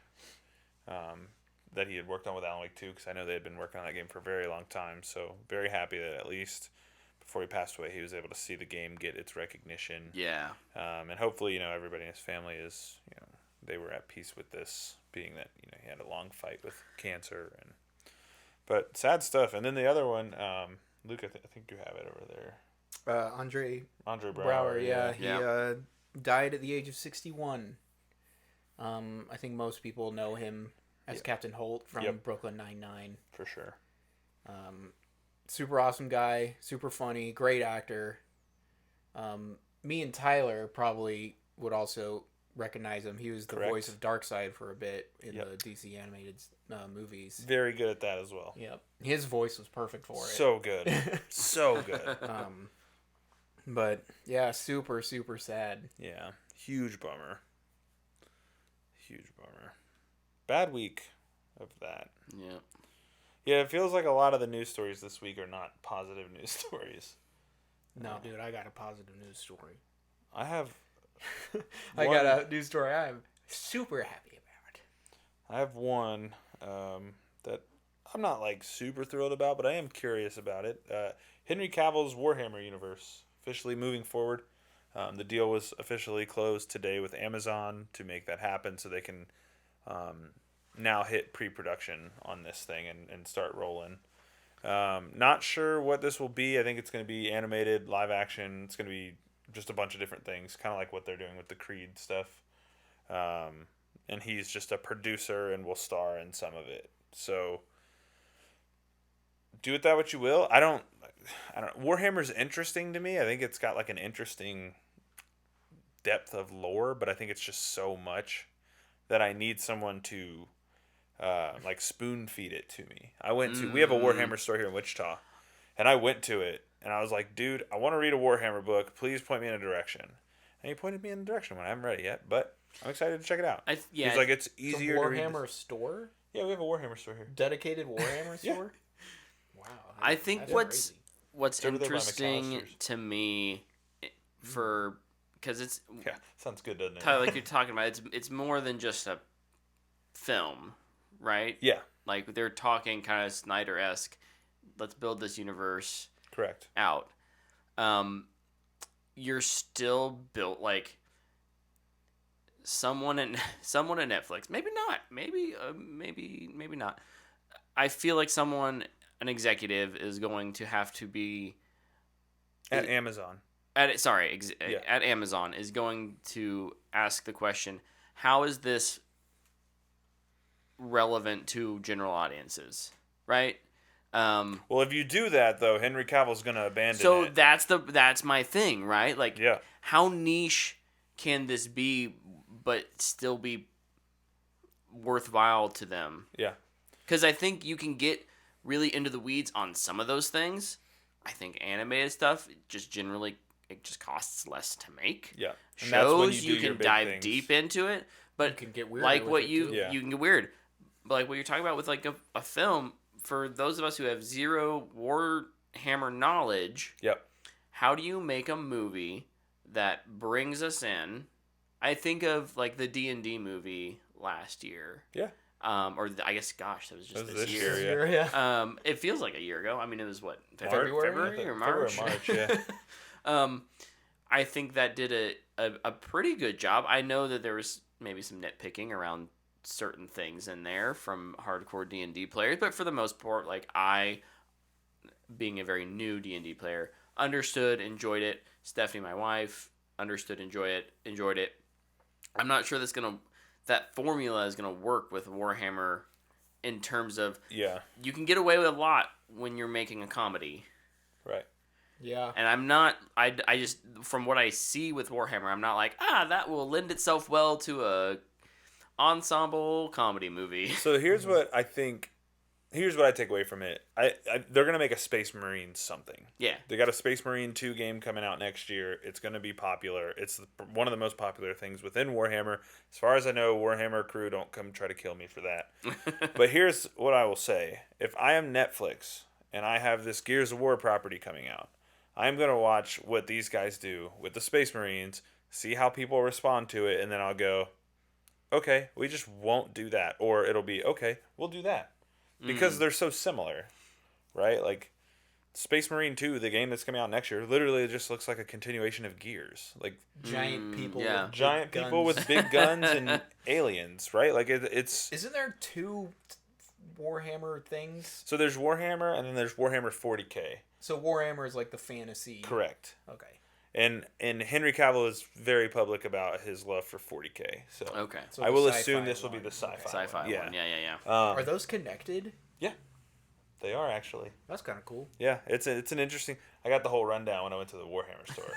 that he had worked on with Alan Wake 2, because I know they had been working on that game for a very long time. So very happy that at least before he passed away, he was able to see the game get its recognition. Yeah. And hopefully, everybody in his family is, they were at peace with this, being that he had a long fight with cancer but sad stuff. And then the other one, Luke, I think you have it over there. Andre Braugher, yeah. He died at the age of 61. I think most people know him as Captain Holt from Brooklyn Nine-Nine. For sure. Super awesome guy, super funny, great actor. Me and Tyler probably would also recognize him. He was the voice of Darkseid for a bit in the DC animated movies. Very good at that as well. Yep. His voice was perfect for it. So good. So good. But yeah, super, super sad. Yeah. Huge bummer. Bad week of that. Yeah. Yeah, it feels like a lot of the news stories this week are not positive news stories. No, dude, I got a positive news story. I have... I got a news story I'm super happy about. I have one that I'm not, like, super thrilled about, but I am curious about it. Henry Cavill's Warhammer universe officially moving forward. The deal was officially closed today with Amazon to make that happen, so they can now hit pre-production on this thing and start rolling. Not sure what this will be. I think it's going to be animated, live action. It's going to be just a bunch of different things, kind of like what they're doing with the Creed stuff. And he's just a producer and will star in some of it. So do with that what you will. I don't. Warhammer's interesting to me. I think it's got like an interesting depth of lore, but I think it's just so much that I need someone to like spoon feed it to me. We have a Warhammer store here in Wichita, and I went to it and I was like, dude, I want to read a Warhammer book. Please point me in a direction. And he pointed me in a direction when I haven't read it yet, but I'm excited to check it out. He's like, it's easier to read. Warhammer store? Yeah, we have a Warhammer store here. Dedicated Warhammer store? Wow. I think what's interesting to me because it's sounds good, doesn't it? Tyler, like you're talking about, it's more than just a film, right? Yeah. Like they're talking kind of Snyder-esque. Let's build this universe. Correct. Out. You're still built like someone at Netflix. Maybe not. Maybe not. I feel like an executive is going to have to be at Amazon. At Amazon is going to ask the question, how is this relevant to general audiences, right? Well, if you do that, though, Henry Cavill's going to abandon it. So that's my thing, right? Like, how niche can this be, but still be worthwhile to them? Yeah. Because I think you can get really into the weeds on some of those things. I think animated stuff, it just costs less to make. Yeah. And shows, you can dive deep into it. But you can get weird. Like what you can get weird. But like what you're talking about with like a film, for those of us who have zero Warhammer knowledge, how do you make a movie that brings us in? I think of like the D&D movie last year. Yeah. I guess, gosh, that was just this year. It feels like a year ago. I mean, it was what, February or March? February, yeah. I think that did a pretty good job. I know that there was maybe some nitpicking around certain things in there from hardcore D&D players, but for the most part, like being a very new D&D player, understood, enjoyed it. Stephanie, my wife, understood, enjoyed it. I'm not sure that formula is gonna work with Warhammer in terms of you can get away with a lot when you're making a comedy. Right. Yeah. And I'm not. I just from what I see with Warhammer, I'm not like that will lend itself well to a ensemble comedy movie. So here's what I think. Here's what I take away from it. They're gonna make a Space Marine something. Yeah. They got a Space Marine 2 game coming out next year. It's gonna be popular. It's one of the most popular things within Warhammer. As far as I know, Warhammer crew don't come try to kill me for that. But here's what I will say: if I am Netflix and I have this Gears of War property coming out, I'm gonna watch what these guys do with the Space Marines, see how people respond to it, and then I'll go, okay, we just won't do that, or it'll be okay, we'll do that. Because they're so similar, right? Like, Space Marine 2, the game that's coming out next year, literally just looks like a continuation of Gears. Like, giant people yeah. with giant big people guns. with big guns and aliens, right? Like, it's... Isn't there 2 Warhammer things? So there's Warhammer, and then there's Warhammer 40K. So Warhammer is like the fantasy. Correct. Okay. And Henry Cavill is very public about his love for 40K. So Okay. So I the will sci-fi assume this will be one. the sci-fi. Okay. Sci-fi one. Yeah. one. Yeah. Are those connected? Yeah. They are actually. That's kind of cool. Yeah, it's an interesting. I got the whole rundown when I went to the Warhammer store.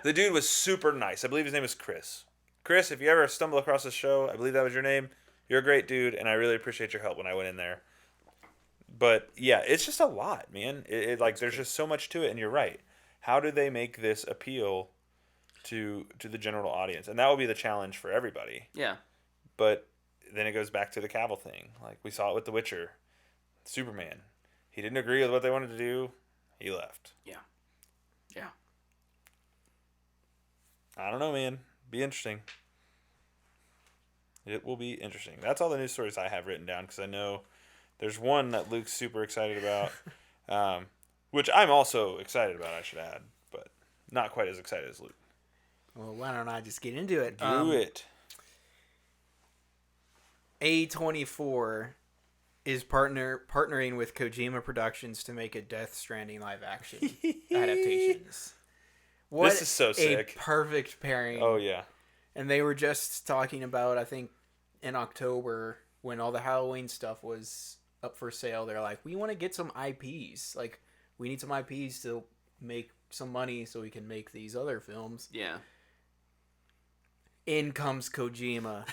The dude was super nice. I believe his name is Chris. Chris, if you ever stumble across this show, I believe that was your name. You're a great dude, and I really appreciate your help when I went in there. But yeah, it's just a lot, man. It like there's just so much to it, and you're right. How do they make this appeal to the general audience? And that will be the challenge for everybody. Yeah. But then it goes back to the Cavill thing. Like we saw it with The Witcher, Superman. He didn't agree with what they wanted to do. He left. Yeah. I don't know, man. Be interesting. It will be interesting. That's all the news stories I have written down because I know there's one that Luke's super excited about, which I'm also excited about, I should add, but not quite as excited as Luke. Well, why don't I just get into it? Do it. A24 is partnering with Kojima Productions to make a Death Stranding live action adaptations. What This is so sick. A perfect pairing. Oh, yeah. And they were just talking about, I think, in October when all the Halloween stuff was up for sale. They're like, we want to get some IPs. Like, we need some IPs to make some money so we can make these other films. Yeah. In comes Kojima.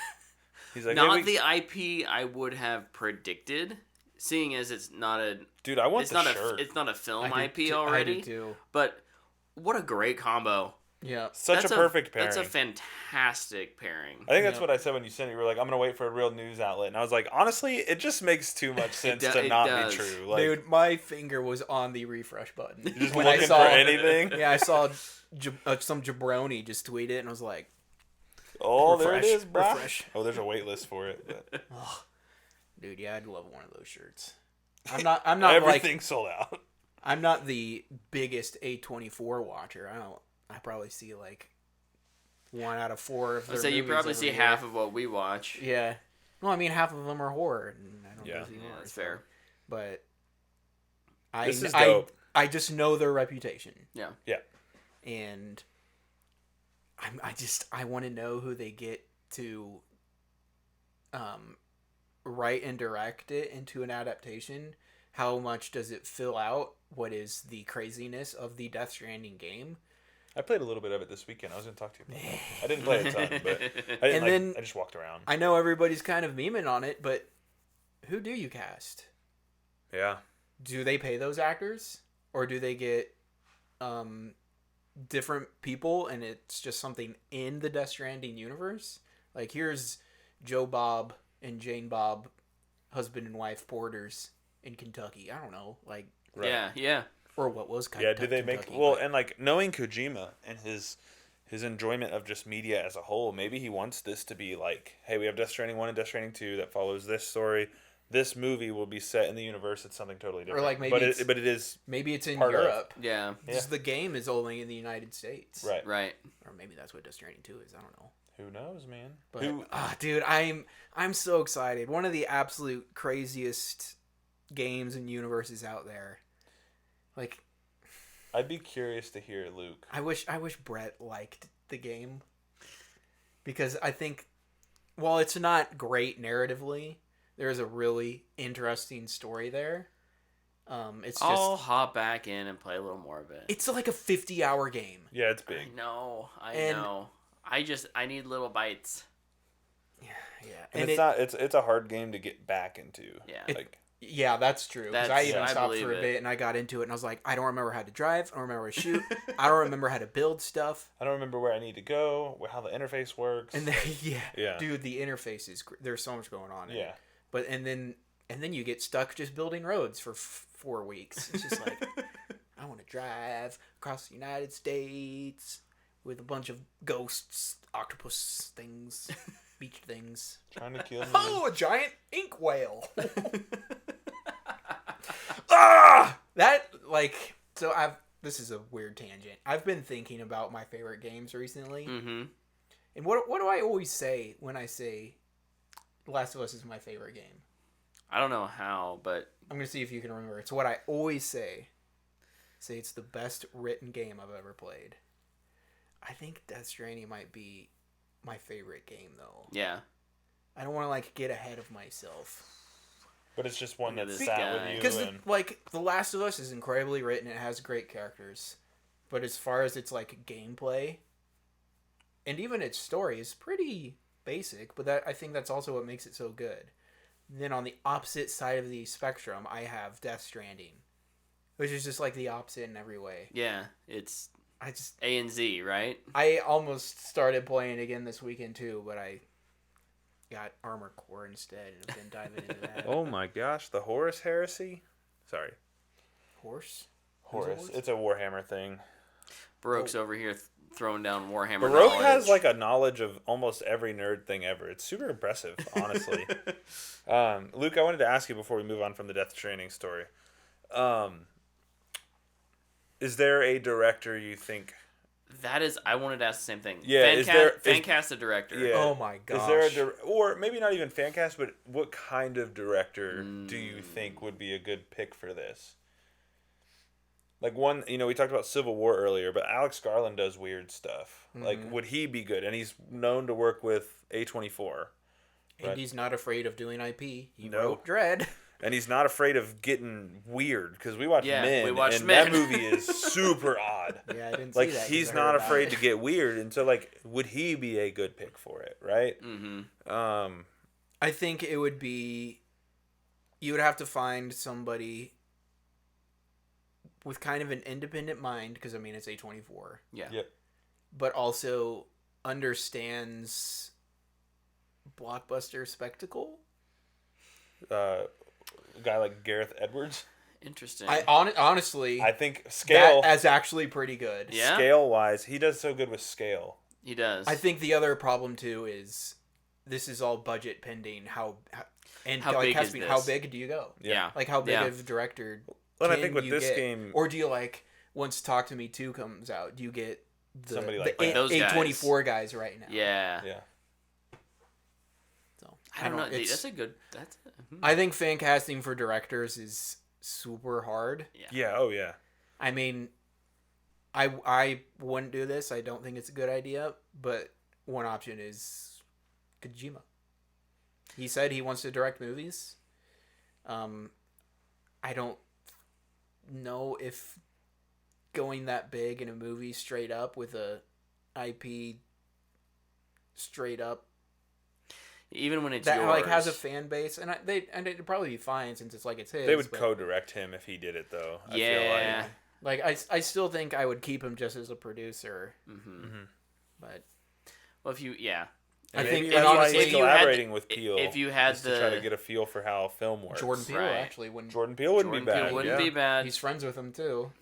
He's like, Not hey, the IP I would have predicted, seeing as it's not a. dude, I want It's the not shirt. it's not a film I IP do too. already. I do too. But what a great combo! Yeah. Such a perfect pairing. That's a fantastic pairing. I think that's Yeah. what I said when you sent it. You were like, I'm going to wait for a real news outlet. And I was like, honestly, it just makes too much sense to it not does. be true. Like, Dude, my finger was on the refresh button. you're just when looking I saw for anything. Yeah, I saw some jabroni just tweet it, and I was like, Oh, there it Refresh, is, bro. refresh. Oh, there's a wait list for it. But dude, yeah, I'd love one of those shirts. I'm not like everything's sold out. I'm not the biggest A24 watcher. I probably see like 1 out of 4 of their So you movies probably every see year. half of what we watch. Yeah. Well, I mean, half of them are horror, and I don't Yeah. really see Yeah, horror. that's so- fair. But This is dope. I just know their reputation, Yeah. Yeah. and I want to know who they get to write and direct it into an adaptation. How much does it fill out what is the craziness of the Death Stranding game? I played a little bit of it this weekend. I was going to talk to you about it. I didn't play a ton, but I didn't And then- I just walked around. I know everybody's kind of memeing on it, but who do you cast? Yeah. Do they pay those actors, or do they get different people and it's just something in the Death Stranding universe? Like, here's Joe Bob and Jane Bob, husband and wife porters in Kentucky. I don't know, like, Right. Yeah. or what was kind Yeah, of do they make Kentucky, well but- and like knowing Kojima and his enjoyment of just media as a whole, maybe he wants this to be like, hey, we have Death Stranding 1 and Death Stranding 2 that follows this story. This movie will be set in the universe. It's something totally different. like maybe but it's- it is maybe it's in part of- Europe. Yeah. Just the game is only in the United States, right. Right. Or maybe that's what Death Stranding 2 is. I don't know. Who knows, man? But Who dude, I'm so excited. One of the absolute craziest games and universes out there. Like, I'd be curious to hear Luke. I wish Brett liked the game, because I think, while it's not great narratively, there is a really interesting story there. It's just I'll hop back in and play a little more of it. it's like a 50-hour game. Yeah, it's I big. know. And- know. I need little bites. Yeah, And it's a hard game to get back into. Yeah. Like, yeah, that's true. Because I even I stopped believe for a it. bit and I got into it and I was like, I don't remember how to drive. I don't remember how to shoot. I don't remember how to build stuff. I don't remember where I need to go, how the interface works. And then Yeah. dude, the interface is there's so much going on. In Yeah. it. But and then you get stuck just building roads for 4 weeks. It's just like, I want to drive across the United States with a bunch of ghosts, octopus things, beach things. Trying to kill me. Oh, a giant ink whale. Ah! That, like, so this is a weird tangent. I've been thinking about my favorite games recently. Mm-hmm. And what do I always say when I say The Last of Us is my favorite game? I don't know how, but I'm going to see if you can remember. It's what I always say. Say it's the best written game I've ever played. I think Death Stranding might be my favorite game, though. yeah. I don't want to, like, get ahead of myself. But it's just one Look at that this sat guy. with you. Because, And The Last of Us is incredibly written. It has great characters. But as far as its, like, gameplay, and even its story is pretty basic, but I think that's also what makes it so good. Then on the opposite side of the spectrum, I have Death Stranding, which is just, like, the opposite in every way. Yeah. It's I just... A and Z, right? I almost started playing again this weekend, too, but I got Armored Core instead and have been diving into that. oh my gosh, the Horus Heresy? Sorry. Horse? Horus. horse? It's a Warhammer thing. Baroque's over here throwing down Warhammer Baroque knowledge. has like a knowledge of almost every nerd thing ever. It's super impressive, honestly. Luke, I wanted to ask you before we move on from the Death Stranding story. Is there a director you think? That is, I wanted to ask the same thing. Yeah, is there- Fancast the director. Yeah. Oh my gosh. Is there or maybe not even fan cast, but what kind of director do you think would be a good pick for this? Like one, we talked about Civil War earlier, but Alex Garland does weird stuff. Like, would he be good? And he's known to work with A24. And he's not afraid of doing IP. He No. wrote Dread. And he's not afraid of getting weird, because we watched Yeah, Men, we watched and Men. that movie is super odd. Yeah, I didn't Like, see that. 'cause he's I not heard about afraid it. to get weird, and so, like, would he be a good pick for it, right? Mm-hmm. I think it would be... You would have to find somebody with kind of an independent mind, because, I mean, it's A24. Yeah. Yep. But also understands blockbuster spectacle. A guy like Gareth Edwards. Interesting. Honestly, I think scale... that's actually pretty good. Yeah? Scale-wise, he does so good with scale. He does. I think the other problem too is this is all budget pending. How big has is to be, this? how big do you go? Yeah. Like how big Yeah. of a director? Well, I can think with you this get? game... Or do you like once Talk to Me 2 comes out? Do you get Somebody the like those guys. A24 guys right now? Yeah. Yeah. So I don't know. it's- That's a good. I think fan casting for directors is super hard. Yeah, oh yeah. I mean, I wouldn't do this. I don't think it's a good idea. But one option is Kojima. He said he wants to direct movies. I don't know if going that big in a movie straight up with a IP straight up Even when it's that yours. like has a fan base, and it'd probably be fine since it's like it's his. They would but, co-direct him if he did it, though. I Yeah. feel like I still think I would keep him just as a producer, Mm-hmm. but Well, if you I like. think Maybe and that's why honestly, he's if you had- collaborating with Peele. if you had is to try the- to get a feel for how film works. Jordan Peele Right. actually wouldn't. Jordan Peele wouldn't Jordan be bad. Peele wouldn't yeah. be bad. He's friends with him too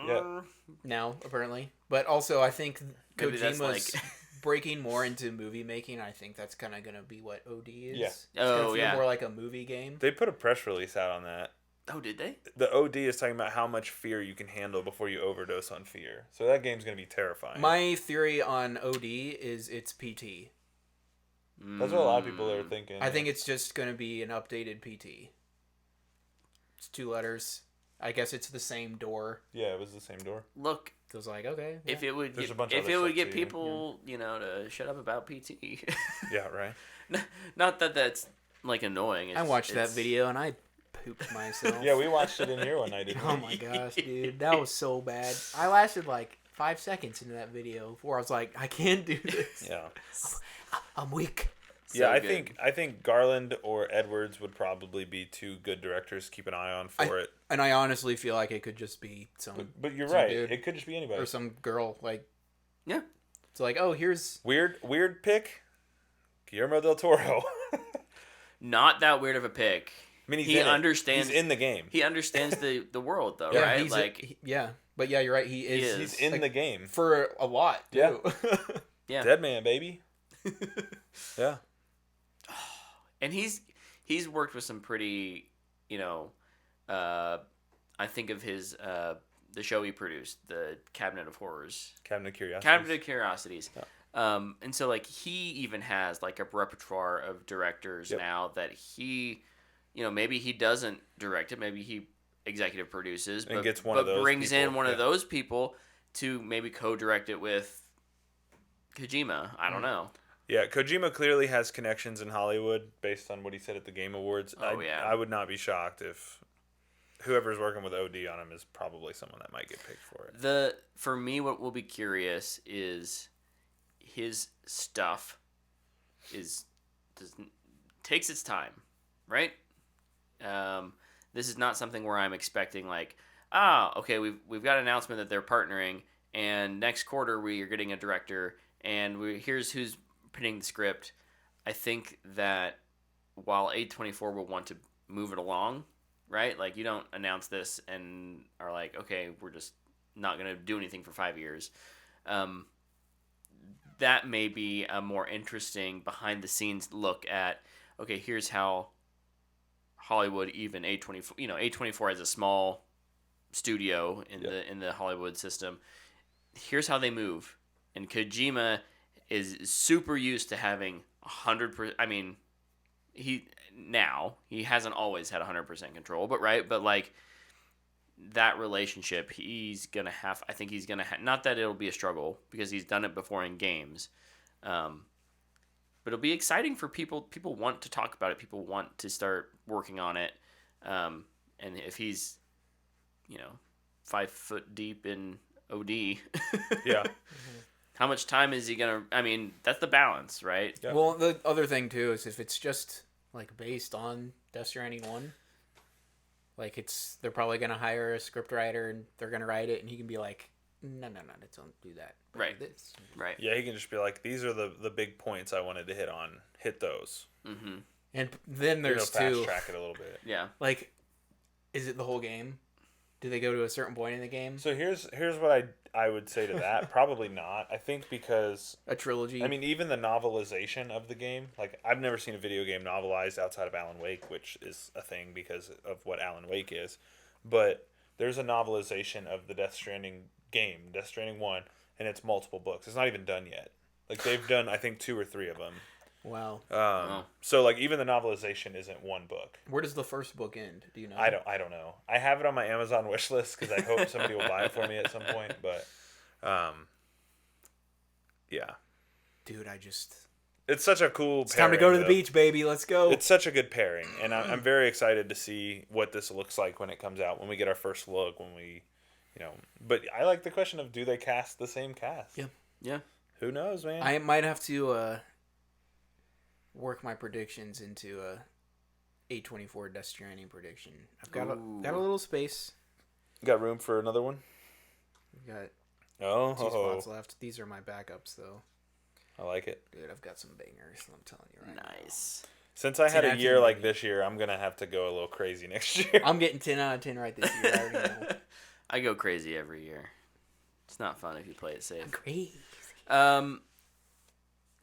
Yeah. now, apparently. But also, I think Maybe that's Kojima's like- breaking more into movie making. I think that's kind of gonna be what OD is. Yeah. It's gonna Oh, feel yeah. more like a movie game. They put a press release out on that. Oh, did they? The OD is talking about how much fear you can handle before you overdose on fear. So that game's going to be terrifying. My theory on OD is it's PT. That's what a lot of people are thinking. I think it's just gonna be an updated PT. It's 2 letters. I guess it's the same door. Yeah, it was the same door. Look, It was like, okay. Yeah. if it would There's get, a bunch of if other it would stuff get too, people, to shut up about PT. Yeah, right. Not that that's like annoying. I watched that video and I pooped myself. Yeah, we watched it in here one night. Didn't Oh we? my gosh, dude. That was so bad. I lasted like 5 seconds into that video before I was like, I can't do this. Yeah. I'm weak. Yeah, So I good. think Garland or Edwards would probably be two good directors. Keep an eye on for it. And I honestly feel like it could just be some But you're some right. dude It could just be anybody. or some girl. Like, Yeah. it's like, oh, here's Weird pick. Guillermo del Toro. Not that weird of a pick. I mean, He in it. understands- He's in the game. He understands the world though, yeah, right? he's Like, but yeah, you're right. He He is. is. He's in like, the game. for a lot. Too. Yeah. yeah. Dead man, baby. Yeah. And he's worked with some pretty, I think of his the show he produced, the Cabinet of Horrors, Cabinet of Curiosities. Cabinet of Curiosities. Yeah. And so like he even has like a repertoire of directors Yep. now that he, maybe he doesn't direct it, maybe he executive produces, And but, gets one but of those brings in people, one yeah. of those people to maybe co-direct it with Kojima. I don't know. Yeah, Kojima clearly has connections in Hollywood based on what he said at the Game Awards. Oh, yeah. I would not be shocked if whoever's working with OD on him is probably someone that might get picked for it. For me, what will be curious is his stuff takes its time, right? This is not something where I'm expecting like, okay, we've got an announcement that they're partnering, and next quarter we are getting a director, and here's who's pinning the script. I think that while A24 will want to move it along, right? Like you don't announce this and are like, okay, we're just not going to do anything for 5 years. That may be a more interesting behind the scenes look at, okay, here's how Hollywood, even A24, A24 has a small studio in the Hollywood system. Here's how they move. And Kojima is super used to having 100%. I mean, he hasn't always had 100% control, but like that relationship, he's gonna have. I think he's gonna not that it'll be a struggle because he's done it before in games, but it'll be exciting for people. People want to talk about it. People want to start working on it, and if he's, 5 foot deep in OD, Yeah. How much time is he gonna? I mean, that's the balance, right? Yeah. Well, the other thing too is if it's just like based on Death Stranding 1, like they're probably gonna hire a scriptwriter and they're gonna write it, and he can be like, no, don't do that. Right. This. Right. Yeah, he can just be like, these are the big points I wanted to hit on. Hit those. Mm-hmm. And then there's fast two. track it a little bit. Yeah. Like, is it the whole game? Do they go to a certain point in the game? So here's what I would say to that. Probably not. I think because A trilogy. I mean, even the novelization of the game, like I've never seen a video game novelized outside of Alan Wake, which is a thing because of what Alan Wake is. But there's a novelization of the Death Stranding game, Death Stranding 1, and it's multiple books. It's not even done yet. Like they've done, I think, 2 or 3 of them. Wow. So like even the novelization isn't one book. Where does the first book end? Do you know? I don't know. I have it on my Amazon wish list because I hope somebody will buy it for me at some point. But, yeah, Dude, it's such a cool. it's time to go to the beach, baby. Let's go. It's such a good pairing, and I'm very excited to see what this looks like when it comes out. When we get our first look, But I like the question of do they cast the same cast? Yeah. Yeah. Who knows, man? I might have to work my predictions into a A24 Death Stranding prediction. I've got a little space. Got room for another one? We've got Oh, 2 spots left. These are my backups, though. I like it. Dude, I've got some bangers. I'm telling you right Nice. Since I had a 10 year like movie. this year, I'm gonna have to go a little crazy next year. now. I'm getting 10 out of 10 right this year. I already know. I go crazy every year. It's not fun if you play it safe. Crazy.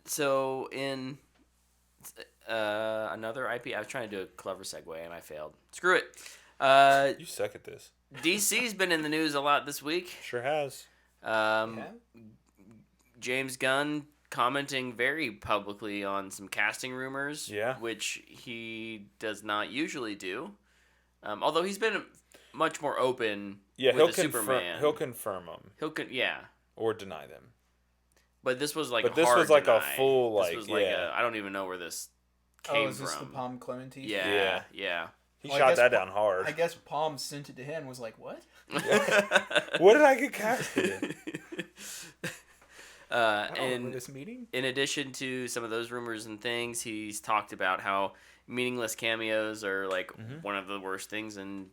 So in another IP, I was trying to do a clever segue and I failed. Screw it. You suck at this. DC's been in the news a lot this week. Sure has. Yeah. James Gunn commenting very publicly on some casting rumors, Yeah. which he does not usually do. Although he's been much more open. Yeah, with the Superman. He'll confirm them Yeah. or deny them. But this was like But this hard was like deny. a full like This was like yeah. I don't even know where this came is this from. the Palm Clemente? Yeah. He Well, I shot guess that down hard. I guess Palm sent it to him and was like, what? What did I get casted in? I don't remember this meeting. In addition to some of those rumors and things, he's talked about how meaningless cameos are like one of the worst things in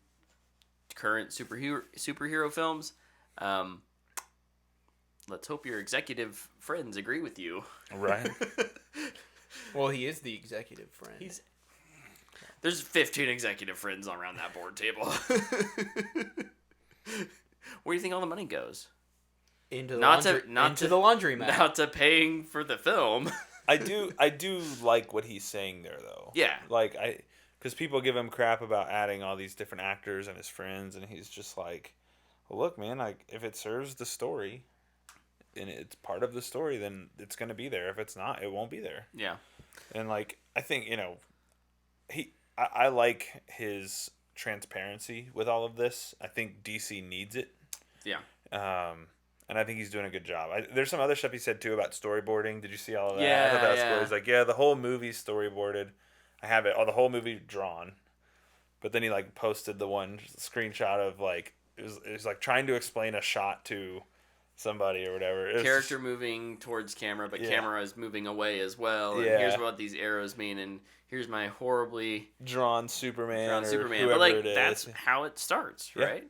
current superhero films. Let's hope your executive friends agree with you. Right. Well, he is the executive friend. There's 15 executive friends around that board table. Where do you think all the money goes? Into the laundromat. Not to paying for the film. I do like what he's saying there though. Yeah. Like because people give him crap about adding all these different actors and his friends, and he's just like, well, look, man, like if it serves the story, and it's part of the story, then it's gonna be there. If it's not, it won't be there. Yeah. And like I think I like his transparency with all of this. I think DC needs it. Yeah. And I think he's doing a good job. There's some other stuff he said too about storyboarding. Did you see all of that? Yeah, I thought that was yeah. cool. He's like, yeah, the whole movie's storyboarded. I have it, the whole movie drawn. But then he like posted the one screenshot of like it was like trying to explain a shot to somebody or whatever. Character moving towards camera, but camera is moving away as well. And Yeah. here's what these arrows mean, and here's my horribly drawn Superman. But like that's how it starts, right?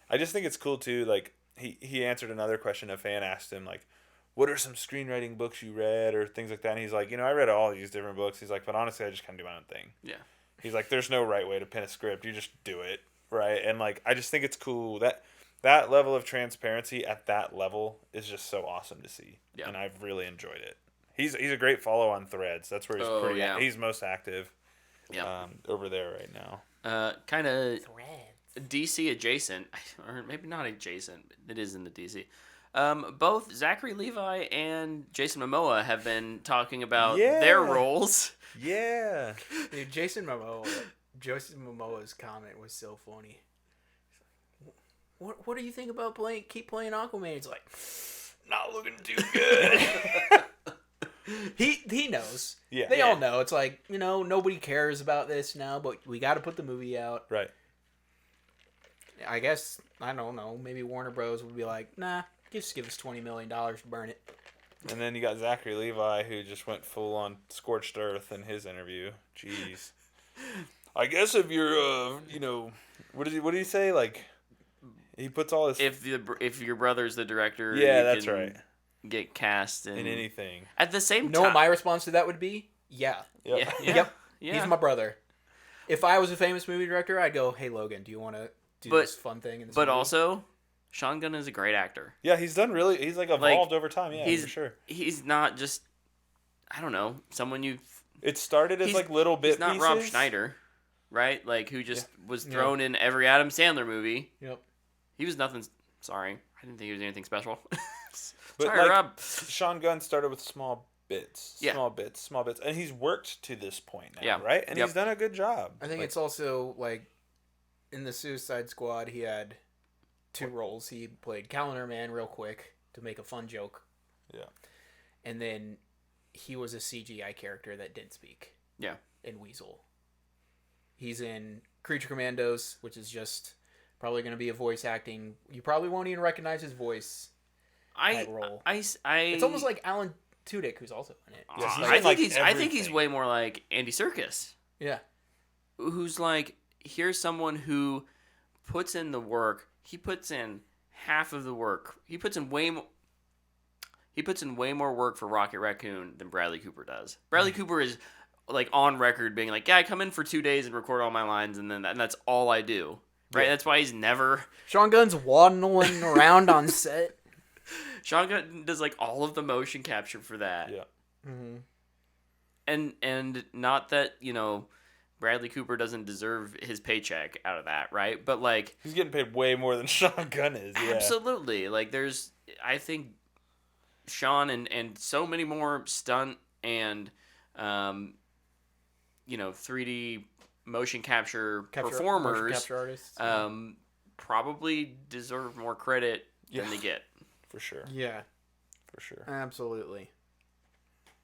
I just think it's cool too. Like he answered another question. A fan asked him like, "What are some screenwriting books you read or things like that?" And he's like, I read all these different books. He's like, but honestly, I just kind of do my own thing. Yeah. He's like, there's no right way to pin a script. You just do it, right? And like, I just think it's cool that level of transparency at that level is just so awesome to see. Yeah. And I've really enjoyed it. He's a great follow on Threads. That's where he's he's most active. Yeah. Over there right now. Kind of DC adjacent, or maybe not adjacent. It is in the DC. Both Zachary Levi and Jason Momoa have been talking about their roles. Yeah. Dude, Jason Momoa's comment was so funny. What do you think about keep playing Aquaman? He's like, not looking too good. He knows. Yeah. They all know. It's like, nobody cares about this now, but we got to put the movie out. Right. I guess, I don't know, maybe Warner Bros. Would be like, nah, just give us $20 million to burn it. And then you got Zachary Levi, who just went full on scorched earth in his interview. Jeez. I guess if you're, what did he say? Like, he puts all his... If your brother's the director... Yeah, that's right. Get cast in anything. At the same time... You know what my response to that would be? Yeah. Yep. Yeah. He's my brother. If I was a famous movie director, I'd go, hey, Logan, do you want to do this fun thing in this movie? Also... Sean Gunn is a great actor. Yeah, he's like evolved over time. Yeah, for sure. He's not just, I don't know, someone you. It started as like little bit. He's not Rob Schneider, right? Like who just was thrown in every Adam Sandler movie. Yep. He was nothing. Sorry, I didn't think he was anything special. Sorry, like, Rob. Sean Gunn started with small bits, small bits, and he's worked to this point now, right? And he's done a good job. I think it's also like in the Suicide Squad, he had 2 roles. He played Calendar Man real quick to make a fun joke. Yeah. And then he was a CGI character that didn't speak. Yeah. In Weasel. He's in Creature Commandos, which is just probably going to be a voice acting. You probably won't even recognize his voice. Role. It's almost like Alan Tudyk, who's also in it. I think he's way more like Andy Serkis. Yeah. Who's like, here's someone who puts in the work. He puts in half of the work. He puts in way more work for Rocket Raccoon than Bradley Cooper does. Bradley Cooper is like on record being like, "Yeah, I come in for 2 days and record all my lines, and that's all I do." Right? Yeah. That's why he's never. Sean Gunn's waddling around on set. Sean Gunn does like all of the motion capture for that. Yeah. Mm-hmm. And not that Bradley Cooper doesn't deserve his paycheck out of that, right? But like he's getting paid way more than Sean Gunn is. Yeah. Absolutely. Like I think Sean and so many more stunt and 3D motion capture performers motion capture artists, probably deserve more credit than they get. For sure. Yeah, For sure. absolutely.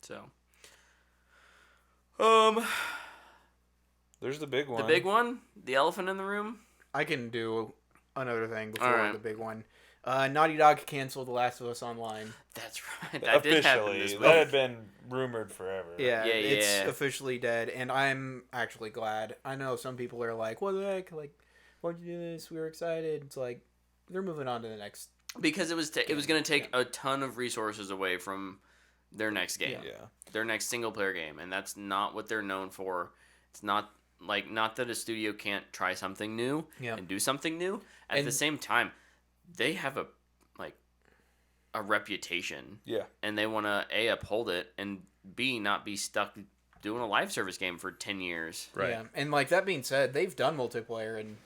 So, There's the big one. the big one, the elephant in the room. I can do another thing before All right. the big one. Naughty Dog canceled The Last of Us Online. That's right. That did happen Officially, this week. that had been rumored forever. Yeah, it's Yeah. officially dead, and I'm actually glad. I know some people are like, "What the heck? Like, why'd you do this? We were excited." It's like they're moving on to the next. Because it was going to take a ton of resources away from their next game, Yeah. their next single player game, and that's not what they're known for. It's not that a studio can't try something new Yeah. and do something new. At And- the same time, they have a reputation, Yeah. and they want to A, uphold it, and B, not be stuck doing a live service game for 10 years. Right. Yeah, and like that being said, they've done multiplayer in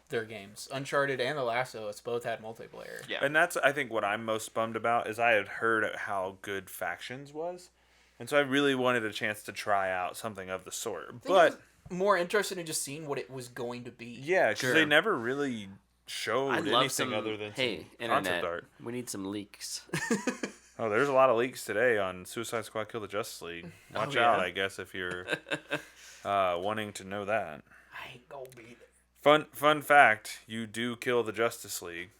their games. Uncharted and The Last of Us both had multiplayer. Yeah. And that's, I think, what I'm most bummed about is I had heard how good Factions was. And so I really wanted a chance to try out something of the sort. But, More interested in just seeing what it was going to be. yeah, because Sure. they never really showed I'd love anything some, other than hey, some concept internet, art. we need some leaks. Oh, there's a lot of leaks today on Suicide Squad Kill the Justice League. Watch Oh, yeah? out, I guess, if you're wanting to know that. I ain't gonna be there. Fun fact, you do kill the Justice League.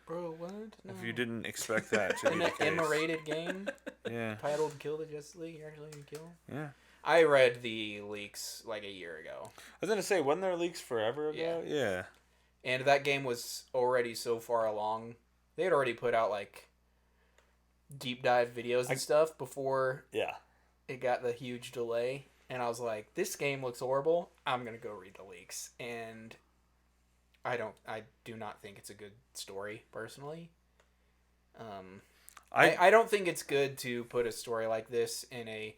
Bro, what? No. If you didn't expect that to be In the an case. M-rated game Yeah, titled "Kill the Justice League," you're actually gonna kill. yeah. I read the leaks like a year ago, I was going to say, wasn't there leaks forever ago? Yeah. and that game was already so far along. They had already put out like deep dive videos and stuff before Yeah. it got the huge delay, and I was like, "This game looks horrible. I'm gonna go read the leaks." And I do not think it's a good story personally. I don't think it's good to put a story like this in a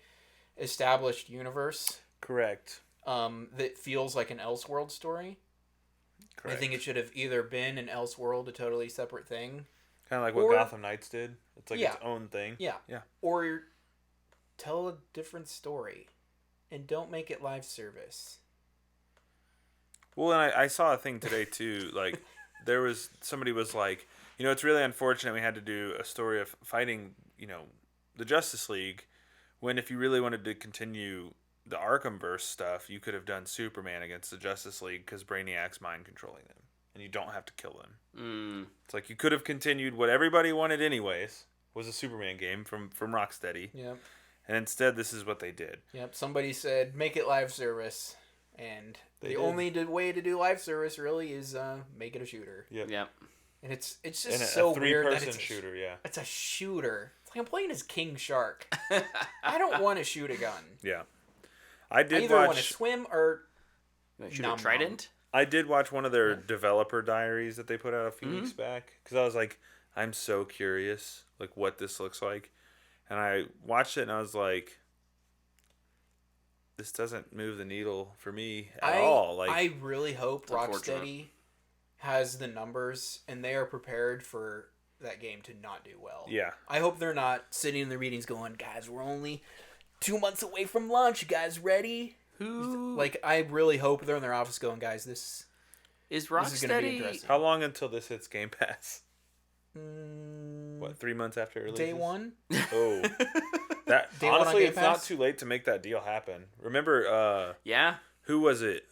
established universe Correct. that feels like an Elseworld story. Correct. I think it should have either been an Elseworld, a totally separate thing. Kind of like what or- Gotham Knights did. It's like Yeah. its own thing. Yeah. Yeah. Or tell a different story and don't make it live service. Well, and I saw a thing today too. Like, somebody was like, it's really unfortunate we had to do a story of fighting, the Justice League, when if you really wanted to continue the Arkhamverse stuff, you could have done Superman against the Justice League because Brainiac's mind controlling them, and you don't have to kill them. It's like you could have continued what everybody wanted anyways, was a Superman game from Rocksteady, Yep. and instead this is what they did. Yep. Somebody said make it live service, and They the did. only way to do live service really is make it a shooter. Yep. Yep. And it's just And so a weird that three-person it's a shooter, yeah. It's a shooter. It's like I'm playing as King Shark. I don't want to shoot a gun. Yeah. I I did either want to watch. swim or Shoot Nom a trident? I did watch one of their developer diaries that they put out a few weeks back because I was like, I'm so curious, like what this looks like, and I watched it and I was like, this doesn't move the needle for me at all. Like, I really hope unfortunate. Rocksteady has the numbers and they are prepared for that game to not do well. yeah, I hope they're not sitting in the meetings going, guys, we're only 2 months away from launch. You guys ready? Who Like, I really hope they're in their office going, guys, this is is gonna be Rocksteady? interesting. how long until this hits Game Pass? mm, What, 3 months after it releases? day one? Oh, that Day one on honestly, Game it's not Pass? too late to make that deal happen. Remember, Yeah. who was it?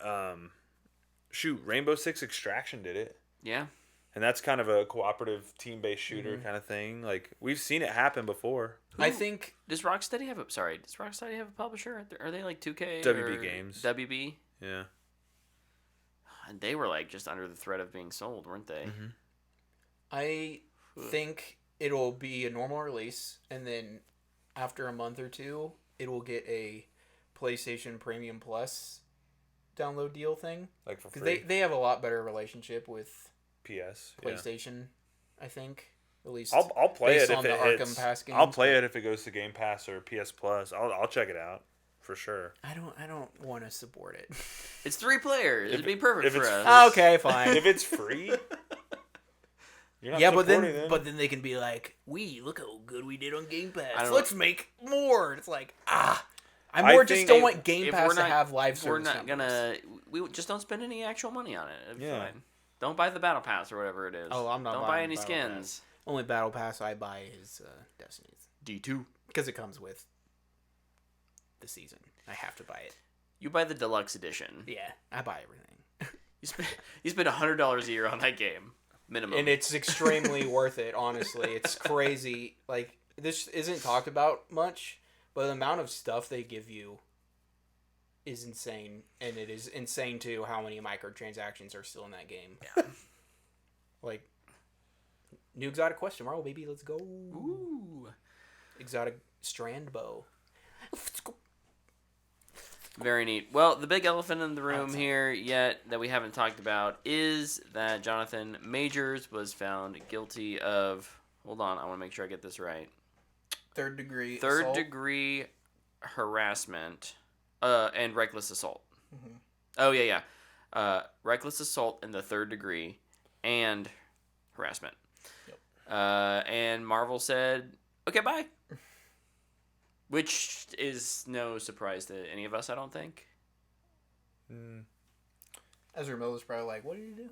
Rainbow Six Extraction did it. Yeah. And that's kind of a cooperative team-based shooter kind of thing. Like, we've seen it happen before. I think Does Rocksteady have a publisher? Are they like 2K? WB or Games. WB? Yeah. And they were like just under the threat of being sold, weren't they? I think it'll be a normal release, and then after a month or two, it will get a PlayStation Premium Plus download deal thing. Like for Because free. they have a lot better relationship with PS. Yeah. PlayStation, I think. At least I'll play based it on if the it Arkham hits. Pass I'll games, play it if it goes to Game Pass or PS Plus. I'll check it out for sure. I don't want to support it. It's 3 players. It'd If be it- perfect if for it's us. Okay, fine. If it's free, you're not Yeah, but supporting then them. they can be like, look how good we did on Game I Pass. don't- Let's make more. It's like, I I more just think don't if- want Game if Pass we're to not- have live We're service not numbers. we just don't spend any actual money on it. It'd be Yeah. fine. Don't buy the battle pass or whatever it is. Oh, I'm not Don't buying buy any Battle skins. Only battle pass I buy is Destiny's D2. because it comes with the season. I have to buy it. You buy the deluxe edition. Yeah, I buy everything. You spend $100 a year on that game minimum, And it's extremely worth it, honestly. It's crazy. Like, this isn't talked about much, but the amount of stuff they give you is insane. And it is insane, too, how many microtransactions are still in that game. Yeah. Like, new exotic quest tomorrow, baby. Let's go. Ooh. Exotic strand bow. Very neat. Well, the big elephant in the room here yet that we haven't talked about is that Jonathan Majors was found guilty of... Hold on, I want to make sure I get this right. Third degree harassment and reckless assault. Mm-hmm. Oh, yeah. Reckless assault in the third degree and harassment. Yep. And Marvel said, okay, bye. Which is no surprise to any of us, I don't think. Ezra Miller's probably like, what did you do?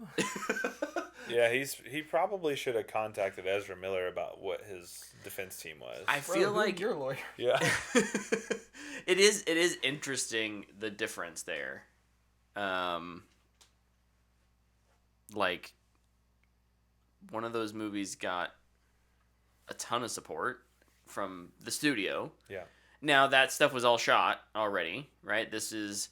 Yeah, he probably should have contacted Ezra Miller about what his defense team was. I feel like you're a lawyer. Yeah. it is interesting, the difference there. Like, one of those movies got a ton of support from the studio. Yeah. Now that stuff was all shot already, right? This is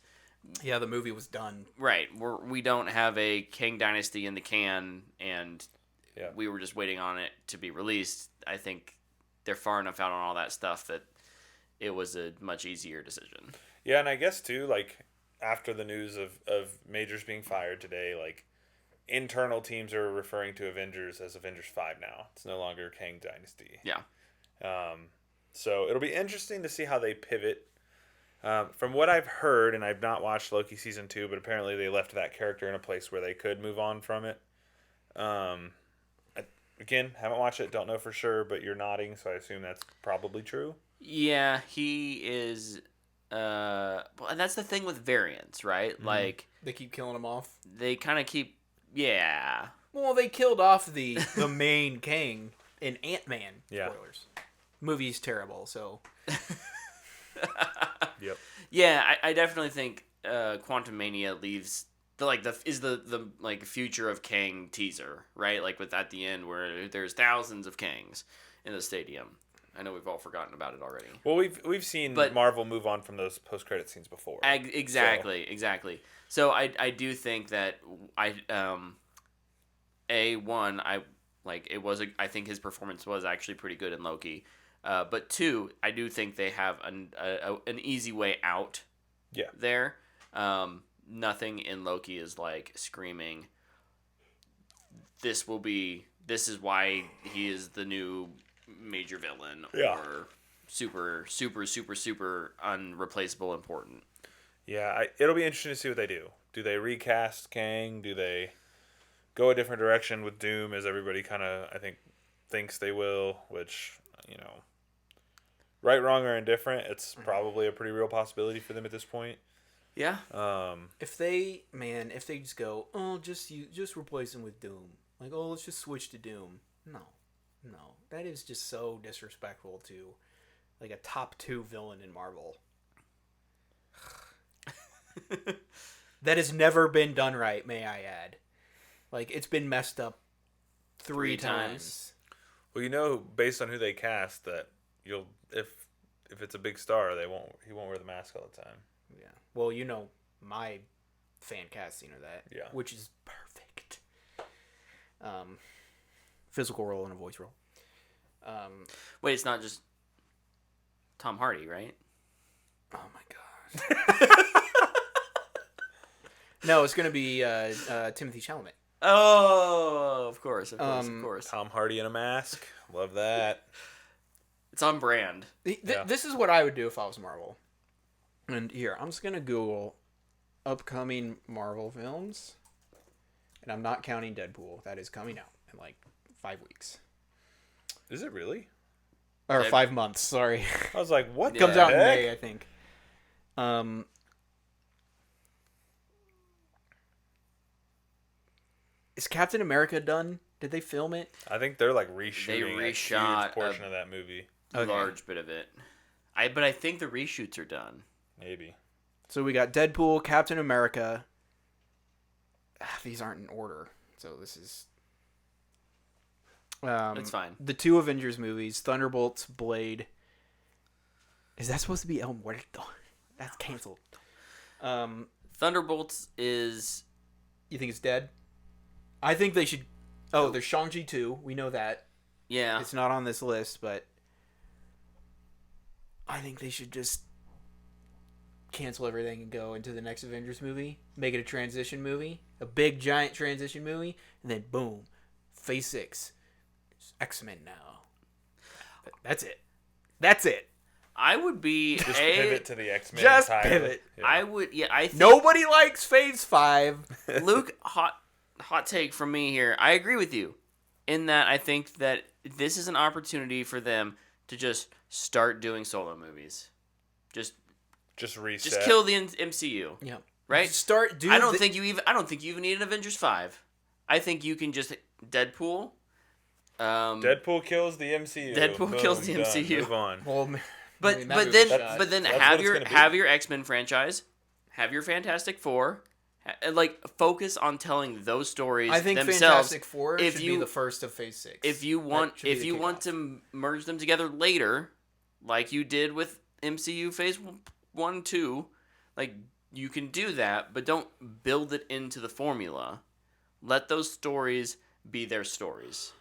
Yeah, the movie was done. right. We don't have a Kang Dynasty in the can, and Yeah. we were just waiting on it to be released. I think they're far enough out on all that stuff that it was a much easier decision. Yeah, and I guess too, like after the news of Majors being fired today, like internal teams are referring to Avengers as Avengers 5 now. It's no longer Kang Dynasty. Yeah. So it'll be interesting to see how they pivot. From what I've heard, and I've not watched Loki season 2, but apparently they left that character in a place where they could move on from it. Again, haven't watched it, don't know for sure, but you're nodding, so I assume that's probably true. Yeah, he is. Well, and that's the thing with variants, right? Mm-hmm. Like They keep killing him off. they kind of keep. Yeah. Well, they killed off the main Kang in Ant-Man. Yeah. Spoilers. Movie's terrible, so. Yep. Yeah, I definitely think Quantum Mania leaves the future of Kang teaser, right? Like with at the end where there's thousands of Kangs in the stadium. I know we've all forgotten about it already. Well, we've seen Marvel move on from those post-credit scenes before. Exactly. So I do think that I think his performance was actually pretty good in Loki. But two, I do think they have an easy way out. Yeah. There, nothing in Loki is like screaming. This is why he is the new major villain, or super unreplaceable important. Yeah, it'll be interesting to see what they do. Do they recast Kang? Do they go a different direction with Doom, as everybody kind of, I think, thinks they will, which, right, wrong, or indifferent, it's probably a pretty real possibility for them at this point. Yeah. If they just go, just replace him with Doom. Like, let's just switch to Doom. No. That is just so disrespectful to, like, a top 2 villain in Marvel. That has never been done right, may I add. Like, it's been messed up 3 times. Well, based on who they cast, that if it's a big star, he won't wear the mask all the time. Yeah. Well, my fan casting of that. Yeah. Which is perfect. Physical role and a voice role. Wait, it's not just Tom Hardy, right? Oh my gosh. No, it's gonna be Timothy Chalamet. Oh, of course. Tom Hardy in a mask. Love that. It's on brand. This is what I would do if I was Marvel. And here, I'm just gonna Google upcoming Marvel films, and I'm not counting Deadpool. That is coming out in like 5 weeks. Is it really? Or 5 months, sorry. I was like, what? Comes out in May, I think. Is Captain America done? Did they film it? I think they're like reshooting a reshot huge portion of that movie. A large bit of it. But I think the reshoots are done. Maybe. So we got Deadpool, Captain America. These aren't in order, so this is. It's fine. The 2 Avengers movies, Thunderbolts, Blade. Is that supposed to be El Muerto? That's canceled. Thunderbolts is... You think it's dead? I think they should... Oh, there's Shang-Chi 2. We know that. Yeah. It's not on this list, but... I think they should just cancel everything and go into the next Avengers movie. Make it a transition movie. A big, giant transition movie. And then, boom. Phase 6. It's X-Men now. That's it. That's it. I would be just pivot to the X-Men. Just entirely. pivot. Yeah. I would. Yeah, I think Nobody likes Phase 5. Luke, hot take from me here. I agree with you in that I think that this is an opportunity for them to just start doing solo movies. Just reset. Just kill the MCU. Yeah. Right. Start. I don't think you even need an Avengers 5. I think you can just Deadpool. Deadpool kills the MCU. Deadpool kills the done. MCU. Move on. Well, But I mean, but then That's have what your it's gonna be. X-Men franchise, have your Fantastic Four, like focus on telling those stories I think themselves. Fantastic Four if should you- be the first of Phase 6. If you want to merge them together later, like you did with MCU Phase 1, 2, like you can do that, but don't build it into the formula. Let those stories be their stories.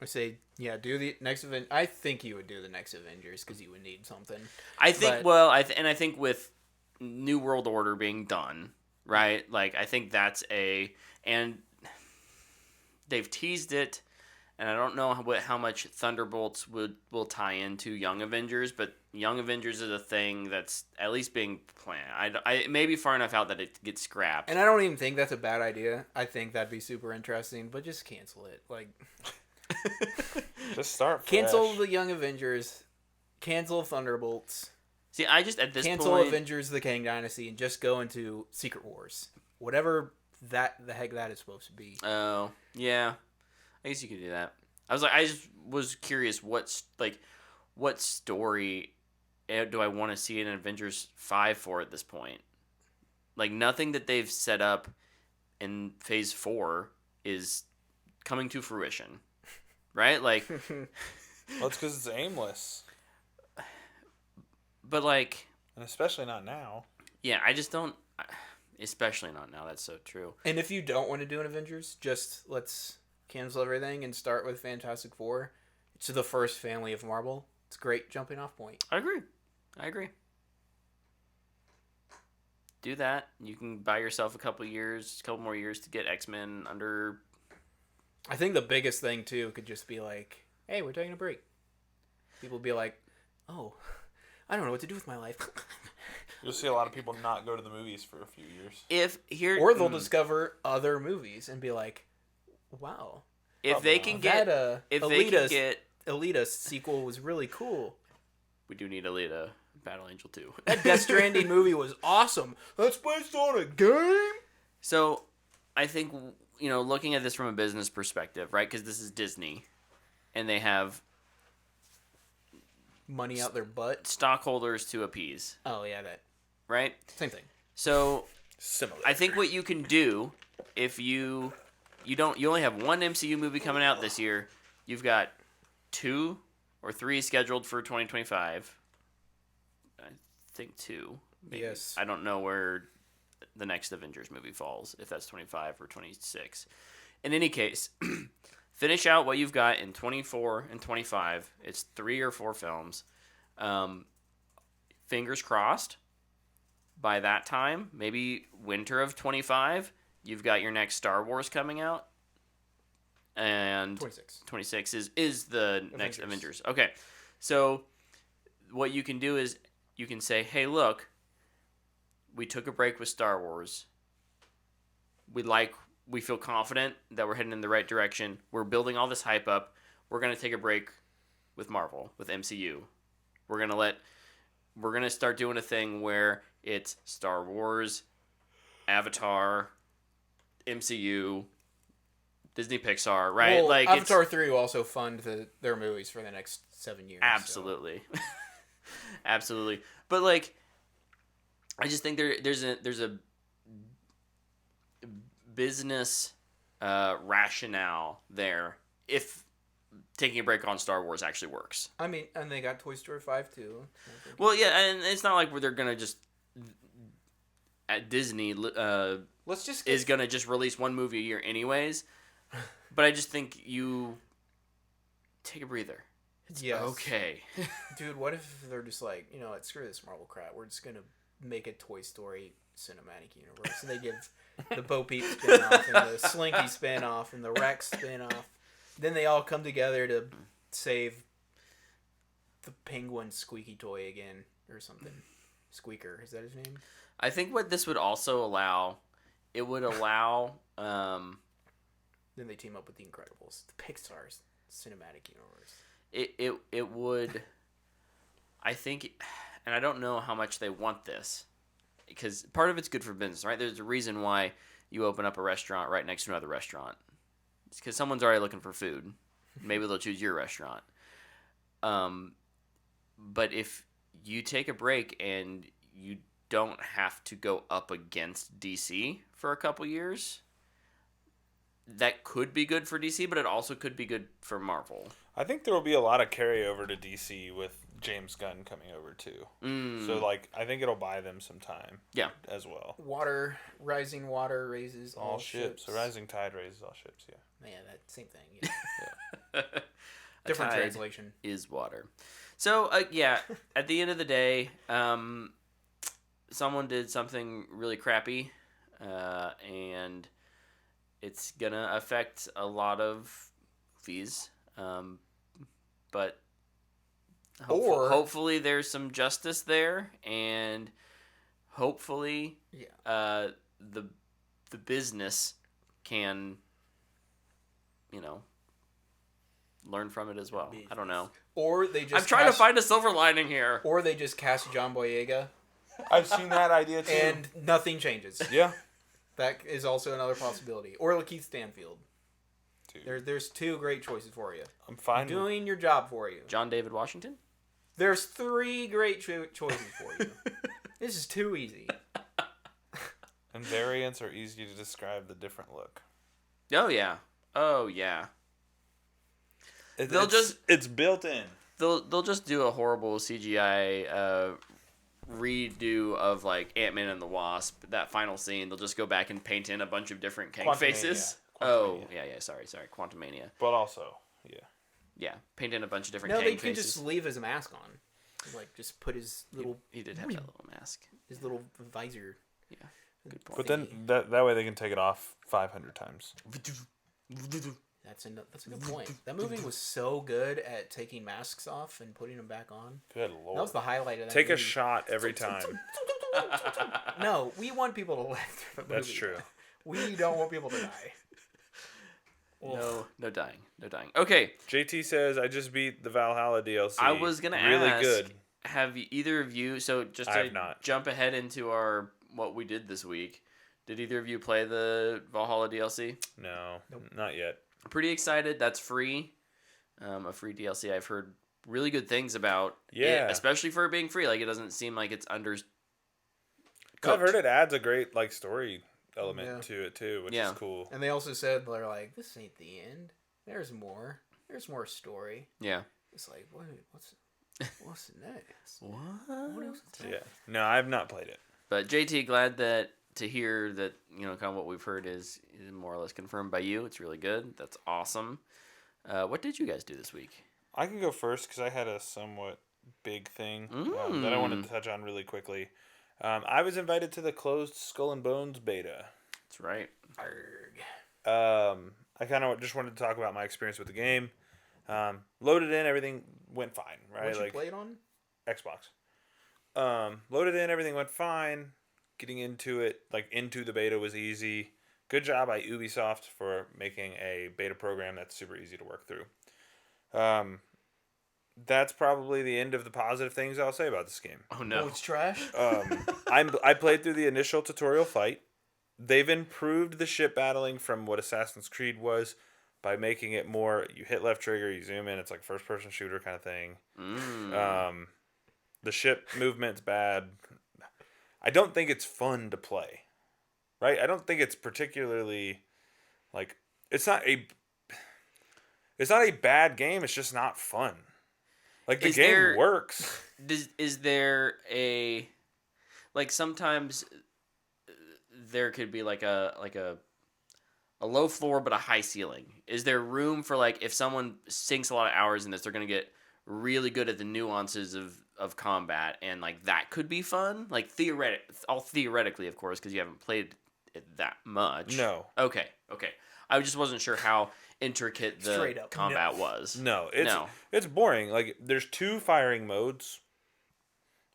I say, yeah, do the next event. I think you would do the next Avengers because you would need something. I think. But- I think with New World Order being done, right? Like I think that's and they've teased it, and I don't know how much Thunderbolts will tie into Young Avengers, but Young Avengers is a thing that's at least being planned. It may be far enough out that it gets scrapped. And I don't even think that's a bad idea. I think that'd be super interesting, but just cancel it. Like, Just start fresh. cancel the Young Avengers, cancel Thunderbolts, See, I just at this cancel point, Avengers: The Kang Dynasty, and just go into Secret Wars, whatever the heck that is supposed to be. Oh, yeah. I guess you could do that. I just was curious what story do I want to see in Avengers 5 for at this point? Like nothing that they've set up in Phase 4 is coming to fruition. Right? Like Well, it's because it's aimless, but like and especially not now. yeah, I just don't especially not now. That's so true. And if you don't want to do an Avengers, just let's cancel everything and start with Fantastic Four. It's the first family of Marvel. It's a great jumping off point. I agree. Do that. You can buy yourself a couple more years to get X-Men under. I think the biggest thing too could just be like, "Hey, we're taking a break." People be like, "Oh, I don't know what to do with my life." You'll see a lot of people not go to the movies for a few years. Or they'll discover other movies and be like, "Wow, if they can get Alita sequel was really cool. we do need Alita Battle Angel 2. That Death Stranding movie was awesome. That's based on a game." So, I think looking at this from a business perspective, right? Because this is Disney, and they have Money out their butt. stockholders to appease, Oh yeah, that right? same thing. So, Similar. I think what you can do if you only have one MCU movie coming out this year, you've got 2 or 3 scheduled for 2025. I think 2. Maybe. Yes. I don't know where the next Avengers movie falls, if that's 25 or 26. In any case, finish out what you've got in 24 and 25. It's 3 or 4 films. Fingers crossed. By that time, maybe winter of 25, you've got your next Star Wars coming out. And 26 is the next Avengers. Okay. So what you can do is you can say, "Hey, look, we took a break with Star Wars. We feel confident that we're heading in the right direction. We're building all this hype up. We're going to take a break with Marvel, with MCU. We're going to start doing a thing where it's Star Wars, Avatar, MCU, Disney Pixar, right? Well, like Avatar 3 will also fund their movies for the next 7 years. absolutely, absolutely. But like, I just think there's a business rationale there if taking a break on Star Wars actually works. I mean, and they got Toy Story 5 too. Well, yeah, and it's not like where they're gonna just at Disney Let's just is gonna just release one movie a year anyways. But I just think you take a breather. It's okay. Dude, what if they're just like, you know what, screw this Marvel crap. We're just gonna make a Toy Story cinematic universe, and they give the Bo Peep spin-off and the Slinky spin-off and the Rex spin-off. Then they all come together to save the penguin squeaky toy again or something. Squeaker, is that his name? I think what this would also allow, it would allow. Then they team up with the Incredibles, the Pixar's cinematic universe. It would. I think, and I don't know how much they want this, because part of it's good for business, right? There's a reason why you open up a restaurant right next to another restaurant. It's because someone's already looking for food. Maybe they'll choose your restaurant. But if you take a break and you don't have to go up against DC for a couple years, that could be good for DC, but it also could be good for Marvel. I think there will be a lot of carryover to DC with James Gunn coming over too. So like, I think it'll buy them some time. Yeah, as well. Rising water raises all ships. A rising tide raises all ships. Yeah. Yeah, that same thing. Yeah. Different translation is water. So yeah, at the end of the day, someone did something really crappy, and it's gonna affect a lot of fees. But hopefully there's some justice there, and hopefully the business can, learn from it as well. I don't know. Or they just I'm trying to find a silver lining here. Or they just cast John Boyega. I've seen that idea too. And nothing changes. Yeah. That is also another possibility. Or Lakeith Stanfield. Dude. There's two great choices for you. I'm fine. Doing your job for you. John David Washington? There's three great choices for you. This is too easy. And variants are easy to describe the different look. Oh, yeah. It's built in. They'll just do a horrible CGI redo of like Ant-Man and the Wasp. That final scene, they'll just go back and paint in a bunch of different Kang faces. Sorry, Quantumania. But also, yeah, paint in a bunch of different. No, Kang they can faces. just leave his mask on, like just put his little. He did have that little mask. His little visor. Yeah, good point. But then that way they can take it off 500 times. That's a good point. That movie was so good at taking masks off and putting them back on. Good lord. That was the highlight of that Take movie. a shot every time. No, we want people to live through the movie. That's true. We don't want people to die. No dying. Okay. JT says, I just beat the Valhalla DLC. I was going to ask. Really good. Have either of you, so just to jump ahead into what we did this week, did either of you play the Valhalla DLC? No, not yet. I'm pretty excited. That's free. A free DLC. I've heard really good things about it, especially for it being free. Like, it doesn't seem like it's under. I've heard it adds a great story element to it too, which is cool. And they also said they're like, this ain't the end. There's more. There's more story. Yeah. It's like, what's next? What else? Yeah. No, I've not played it. But JT, glad to hear that kind of what we've heard is more or less confirmed by you. It's really good. That's awesome. What did you guys do this week? I can go first because I had a somewhat big thing that I wanted to touch on really quickly. I was invited to the closed Skull and Bones beta. That's right. I kind of just wanted to talk about my experience with the game. Loaded in, everything went fine, right? What you played on? Xbox. Loaded in, everything went fine. Getting into it, into the beta was easy. Good job by Ubisoft for making a beta program that's super easy to work through. That's probably the end of the positive things I'll say about this game. Oh no, it's trash. I played through the initial tutorial fight. they've improved the ship battling from what Assassin's Creed was by making it more, you hit left trigger, you zoom in, it's like first person shooter kind of thing. The ship movement's bad. I don't think it's fun to play. Right? I don't think it's particularly like it's not a bad game, it's just not fun. Like the game works. Is there a like sometimes there could be like a low floor but a high ceiling. Is there room for like if someone sinks a lot of hours in this, they're gonna get really good at the nuances of combat and like that could be fun? Like theoretically, of course, because you haven't played it that much. No. Okay. I just wasn't sure how intricate the combat was. No, it's boring. Like there's 2 firing modes.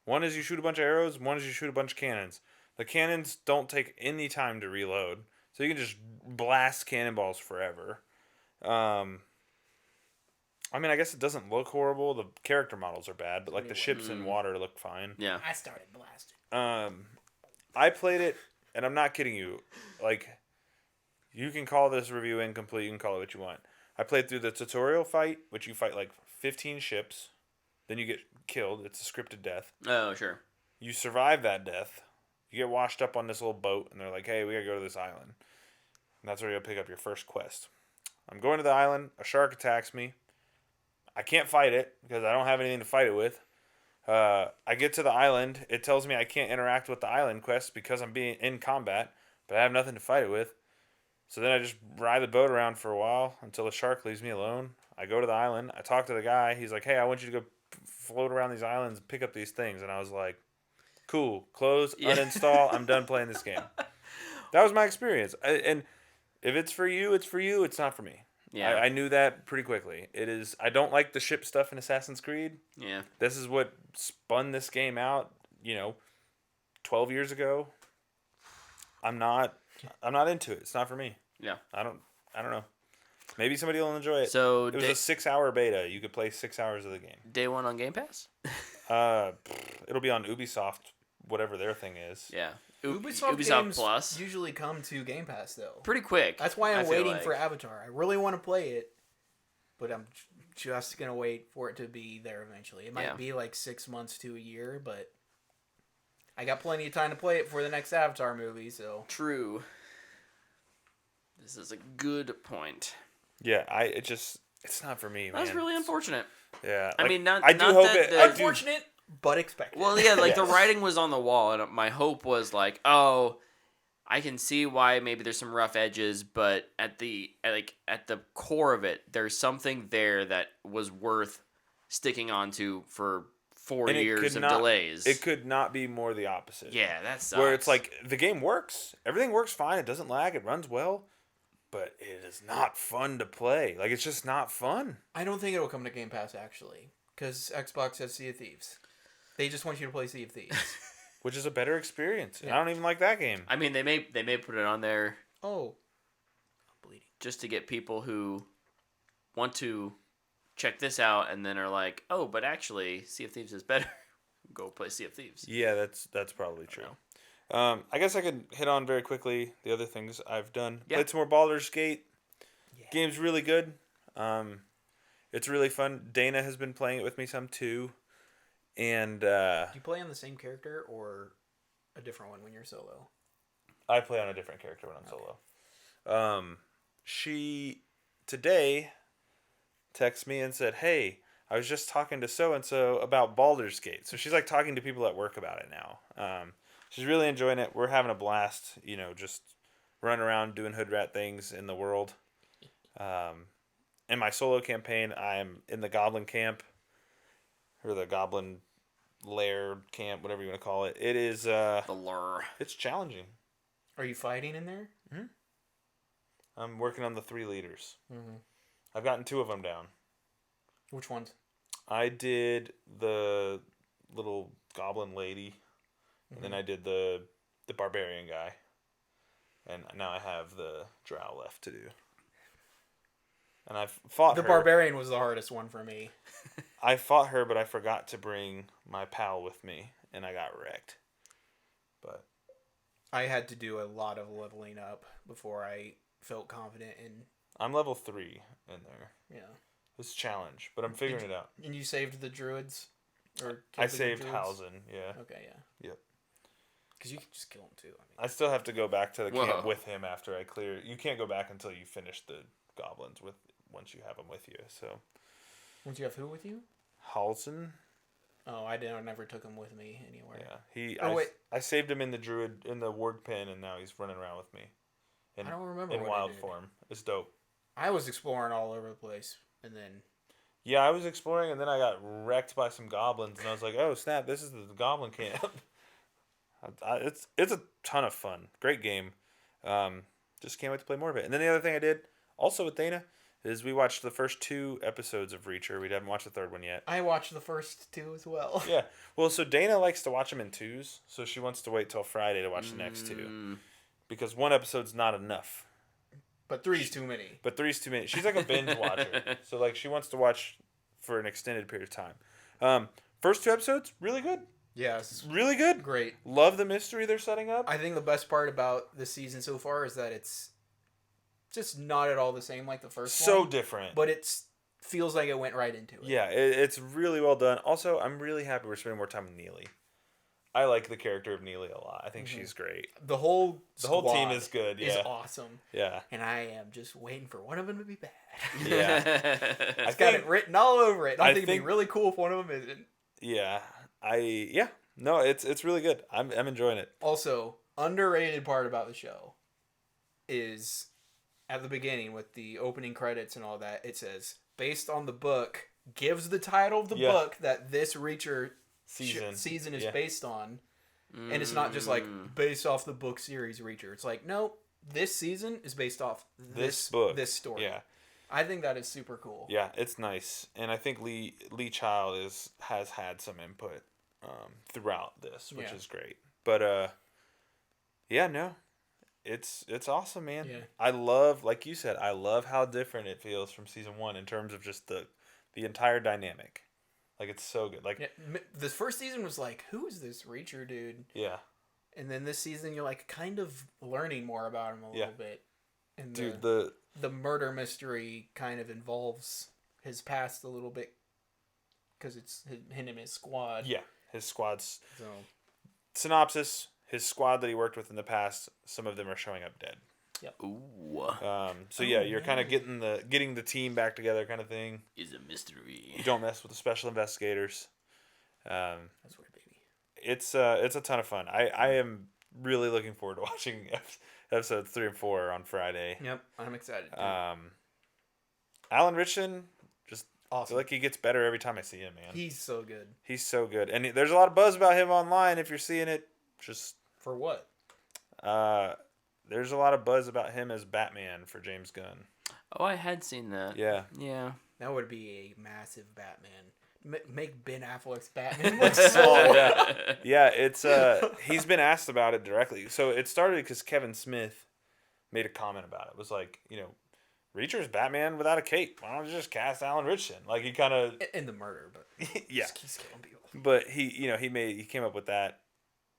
One is you shoot a bunch of arrows, one is you shoot a bunch of cannons. The cannons don't take any time to reload, so you can just blast cannonballs forever. I mean, I guess it doesn't look horrible. The character models are bad, but like the ships in water look fine. Yeah. I started blasting. I played it, and I'm not kidding you. Like, you can call this review incomplete. You can call it what you want. I played through the tutorial fight, which you fight like 15 ships. Then you get killed. It's a scripted death. Oh, sure. You survive that death. You get washed up on this little boat, and they're like, hey, we gotta go to this island. And that's where you'll pick up your first quest. I'm going to the island. A shark attacks me. I can't fight it because I don't have anything to fight it with. I get to the island. It tells me I can't interact with the island quest because I'm being in combat, but I have nothing to fight it with. So then I just ride the boat around for a while until the shark leaves me alone. I go to the island. I talk to the guy. He's like, hey, I want you to go float around these islands and pick up these things. And I was like, cool, close, uninstall. I'm done playing this game. That was my experience. And if it's for you, it's for you. It's not for me. Yeah, I knew that pretty quickly. It is. I don't like the ship stuff in Assassin's Creed. Yeah. This is what spun this game out, 12 years ago. I'm not into it. It's not for me. Yeah. I don't know. Maybe somebody will enjoy it. So it was a 6-hour beta. You could play 6 hours of the game. Day 1 on Game Pass? It'll be on Ubisoft, whatever their thing is. Yeah. Ubisoft games Plus usually come to Game Pass though. Pretty quick. That's why I'm waiting for Avatar. I really want to play it, but I'm just gonna wait for it to be there eventually. It might be like 6 months to a year, but I got plenty of time to play it for the next Avatar movie. So true. This is a good point. Yeah, it's not for me, man. That's really unfortunate. Yeah, I mean, not. I do hope it. Unfortunate, but expected. Well, yeah, like the writing was on the wall, and my hope was like, oh, I can see why maybe there's some rough edges, but at the core of it, there's something there that was worth sticking onto for 4 years of delays. It could not be more the opposite. Yeah, that sucks. Where it's like the game works, everything works fine, it doesn't lag, it runs well, but it is not fun to play. Like it's just not fun. I don't think it'll come to Game Pass actually, because Xbox has Sea of Thieves. They just want you to play Sea of Thieves. Which is a better experience. Yeah. I don't even like that game. I mean, they may put it on there. Oh, I'm bleeding. Just to get people who want to check this out and then are like, oh, but actually, Sea of Thieves is better. Go play Sea of Thieves. Yeah, that's probably true. I guess I could hit on very quickly the other things I've done. Yeah. Played some more Baldur's Gate. Yeah. Game's really good. It's really fun. Dana has been playing it with me some too. And do you play on the same character or a different one when you're solo? I play on a different character when I'm solo. She today texted me and said, "Hey, I was just talking to so and so about Baldur's Gate." So she's like talking to people at work about it now. She's really enjoying it. We're having a blast. Just running around doing hood rat things in the world. In my solo campaign, I'm in the Goblin camp. Or the Goblin lair camp, whatever you want to call it. It is the lure. It's challenging. Are you fighting in there? Mm-hmm. I'm working on the 3 leaders. Mm-hmm. I've gotten 2 of them down. Which ones? I did the little goblin lady, and then I did the barbarian guy, and now I have the drow left to do. And I've fought her. The barbarian was the hardest one for me. I fought her, but I forgot to bring my pal with me, and I got wrecked. But I had to do a lot of leveling up before I felt confident in. I'm level 3 in there. Yeah. It's a challenge, but I'm figuring it out. And you saved the druids? Or I killed the saved druids? Hausen, yeah. Okay, yeah. Yep. Because you can just kill him too. I still have to go back to the camp Whoa. with him after I clear. You can't go back until you finish the goblins once you have them with you. So Once you have who with you? Hausen, Oh, I never took him with me anywhere. yeah, wait. I saved him in the ward pen, and now he's running around with me. I don't remember in what I wild did. form. It's dope. I was exploring all over the place, and then Yeah, I was exploring, and then I got wrecked by some goblins, and I was like, "Oh snap! This is the goblin camp." It's a ton of fun. Great game. Just can't wait to play more of it. And then the other thing I did, also with Dana, is we watched the first 2 episodes of Reacher. We haven't watched the third one yet. I watched the first 2 as well. Yeah. Well, so Dana likes to watch them in 2s, so she wants to wait till Friday to watch the next 2. Because 1 episode's not enough. But 3's too many. But 3's too many. She's like a binge watcher. So like she wants to watch for an extended period of time. First 2 episodes, really good. Yes. Really good. Great. Love the mystery they're setting up. I think the best part about this season so far is that it's just not at all the same like the first one. So different. But it feels like it went right into it. Yeah, it's really well done. Also, I'm really happy we're spending more time with Neely. I like the character of Neely a lot. I think she's great. The whole team is good. Yeah. is awesome. Yeah. And I am just waiting for one of them to be bad. Yeah. It's got it written all over it. I think it'd be think- really cool if one of them isn't. Yeah. No, it's really good. I'm enjoying it. Also, underrated part about the show is at the beginning with the opening credits and all that, it says, based on the book, gives the title of the book that this Reacher season is based on. And it's not just like based off the book series Reacher. It's like, no, this season is based off this book. this story. Yeah. I think that is super cool. Yeah, it's nice. And I think Lee Child has had some input throughout this, which is great. But yeah, no. It's awesome, man. Yeah. I love, like you said, I love how different it feels from season 1 in terms of just the entire dynamic. Like, it's so good. Like, this first season was like, who is this Reacher dude? yeah. And then this season, you're like kind of learning more about him a little bit. And Dude, the murder mystery kind of involves his past a little bit because it's him and his squad. yeah, his squad's So synopsis, his squad that he worked with in the past, some of them are showing up dead. Ooh. So yeah, you're kind of getting the team back together kind of thing. Is a mystery. You don't mess with the special investigators. that's weird, baby. It's a ton of fun. I am really looking forward to watching episodes 3 and 4 on Friday. Yep, I'm excited. Alan Ritchson, just I Awesome. feel like he gets better every time I see him, man. He's so good. He's so good, and there's a lot of buzz about him online. If you're seeing it, just For what? there's a lot of buzz about him as Batman for James Gunn. Oh, I had seen that. Yeah. Yeah. That would be a massive Batman. Make Ben Affleck's Batman look so Yeah, it's he's been asked about it directly. So it started because Kevin Smith made a comment about it. It was like, Reacher's Batman without a cape. Why don't you just cast Alan Ritchson? Like, he kind of in the murder, but yeah. he's killing people. But he came up with that,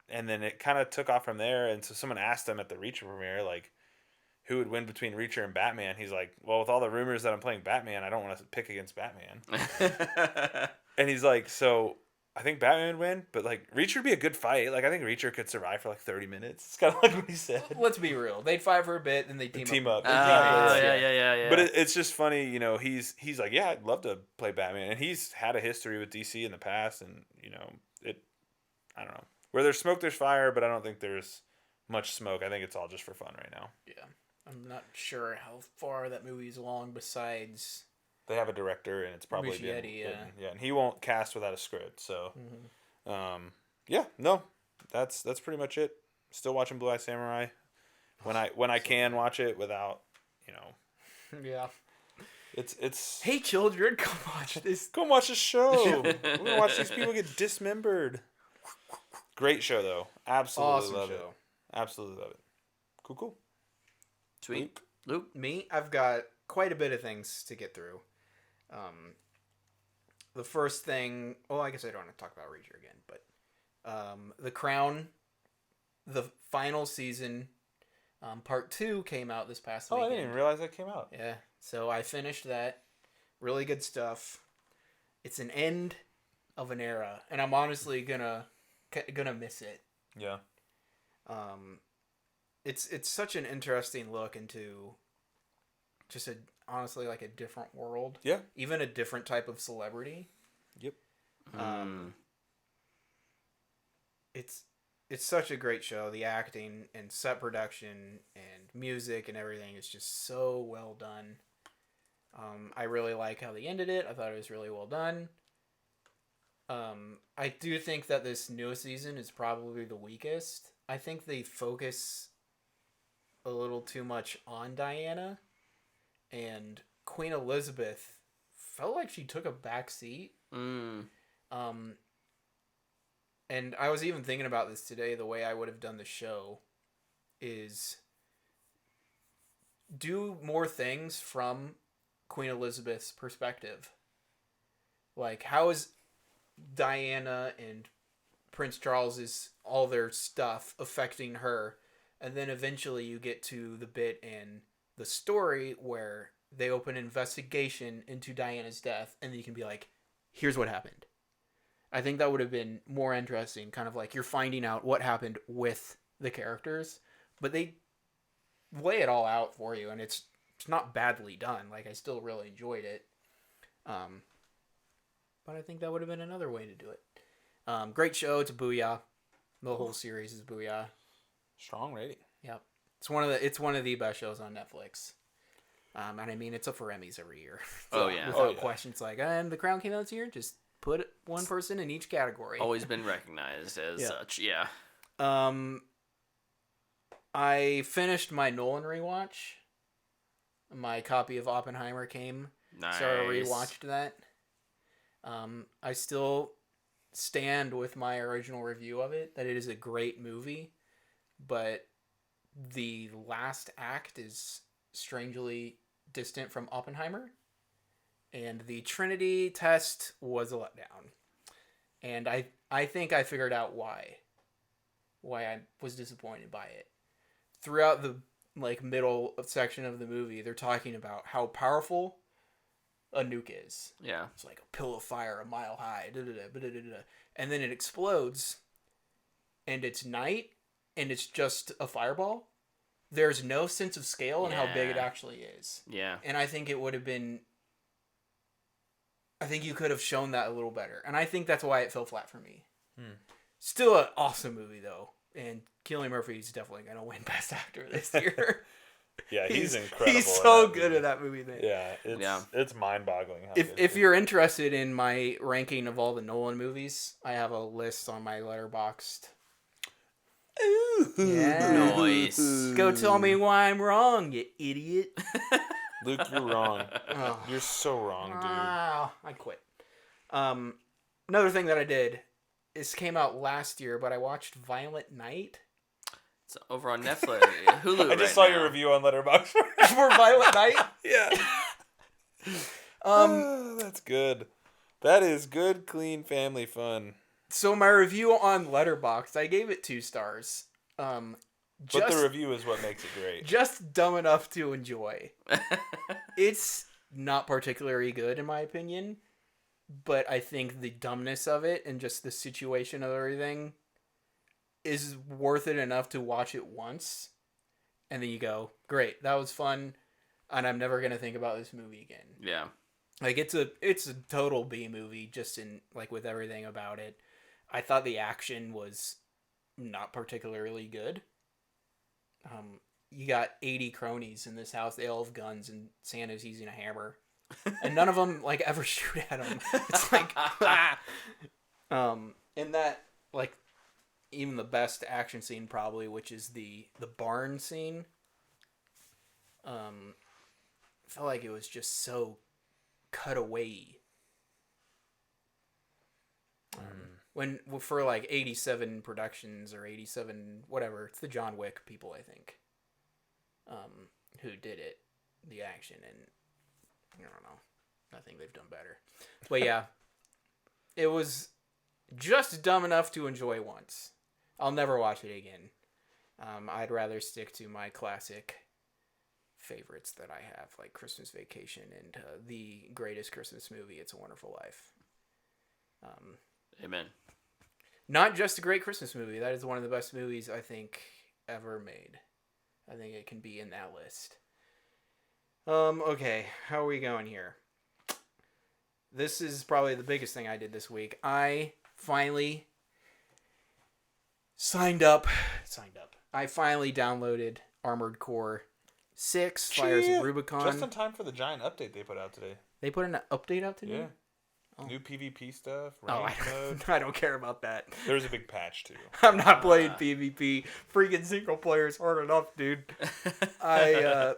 and then it kind of took off from there. And so someone asked him at the Reacher premiere, like, who would win between Reacher and Batman? He's like, well, with all the rumors that I'm playing Batman, I don't want to pick against Batman. And he's like, so I think Batman would win, but like Reacher would be a good fight. Like, I think Reacher could survive for like 30 minutes. It's kind of like what he said. Let's be real. They'd fight for a bit, then they team up. Yeah. But it's just funny, he's like, yeah, I'd love to play Batman. And he's had a history with DC in the past. And, I don't know. Where there's smoke, there's fire, but I don't think there's much smoke. I think it's all just for fun right now. Yeah. I'm not sure how far that movie is along besides... They have a director, and it's probably been Muschietti, written. And he won't cast without a script. So, that's pretty much it. Still watching Blue Eye Samurai. When I can watch it without, Yeah. It's. Hey, children, come watch this. Come watch the show. We're gonna watch these people get dismembered. Great show though. Absolutely Awesome love show. it. Absolutely love it. Cool. Sweet. Luke? Me, I've got quite a bit of things to get through. The first thing, I guess I don't want to talk about Reacher again, but The Crown, the final season, part 2 came out this past Oh, I weekend. didn't even realize that came out. Yeah, so I finished that. Really good stuff. It's an end of an era, and I'm honestly gonna miss it. Yeah. It's such an interesting look into just honestly like a different world. Yeah. Even a different type of celebrity. Yep. It's such a great show. The acting and set production and music and everything is just so well done. I really like how they ended it. I thought it was really well done. I do think that this newest season is probably the weakest. I think they focus a little too much on Diana, and Queen Elizabeth felt like she took a back seat. And I was even thinking about this today. The way I would have done the show is do more things from Queen Elizabeth's perspective. Like, how is Diana and Prince Charles's all their stuff affecting her? And then eventually you get to the bit in the story where they open an investigation into Diana's death, and you can be like, here's what happened. I think that would have been more interesting, kind of like you're finding out what happened with the characters, but they lay it all out for you, and it's not badly done. Like, I still really enjoyed it. But I think that would have been another way to do it. Great show. It's a booyah. The whole series is booyah. Strong rating. Yep. It's one of the best shows on Netflix. And I mean, it's up for Emmys every year. Oh, yeah. Without question. It's like, and The Crown came out this year. Just put one person in each category. Always been recognized as such. Yeah. I finished my Nolan rewatch. My copy of Oppenheimer came. Nice. So I rewatched that. I still stand with my original review of it, that it is a great movie, but the last act is strangely distant from Oppenheimer, and the Trinity test was a letdown. And I think I figured out why I was disappointed by it. Throughout the middle section of the movie, they're talking about how powerful a nuke is. Yeah. It's like a pill of fire a mile high. And then it explodes, and it's night, and it's just a fireball. There's no sense of scale in how big it actually is. Yeah. And I think it would have been... I think you could have shown that a little better. And I think that's why it fell flat for me. Still an awesome movie, though. And Cillian Murphy's definitely going to win Best Actor this year. Yeah, he's incredible. He's so good at that movie. It's mind-boggling. If you're interested in my ranking of all the Nolan movies, I have a list on my Letterboxd. Ooh. Yeah. Nice. Go tell me why I'm wrong, you idiot. Luke, you're wrong. Oh. You're so wrong, dude. Wow, I quit. Another thing that I did, this came out last year, but I watched Violent Night. It's over on Netflix. Hulu. I just saw your review on Letterboxd For Violent Night? Yeah. That's good. That is good, clean family fun. So my review on Letterboxd, I gave it 2 stars. But the review is what makes it great. Just dumb enough to enjoy. It's not particularly good in my opinion, but I think the dumbness of it and just the situation of everything is worth it enough to watch it once, and then you go, great, that was fun, and I'm never gonna think about this movie again. Yeah. Like, it's a total B movie, just in with everything about it. I thought the action was not particularly good. You got 80 cronies in this house. They all have guns, and Santa's using a hammer, and none of them ever shoot at him. It's like, and that even the best action scene probably, which is the barn scene. Felt like it was just so cut away. When for 87 productions or 87 whatever, it's the John Wick people, I think, who did it, the action, and I don't know, I think they've done better. But yeah, it was just dumb enough to enjoy once. I'll never watch it again. I'd rather stick to my classic favorites that I have, like Christmas Vacation and the greatest Christmas movie, It's a Wonderful Life. Amen. Not just a great Christmas movie. That is one of the best movies I think ever made. I think it can be in that list. Okay, how are we going here? This is probably the biggest thing I did this week. I finally signed up. I finally downloaded Armored Core 6, Fires of Rubicon. Just in time for the giant update they put out today. They put an update out today? Yeah. Oh. New PvP stuff, rank mode. I don't care about that. There's a big patch, too. I'm not playing PvP. Freaking single player is hard enough, dude. I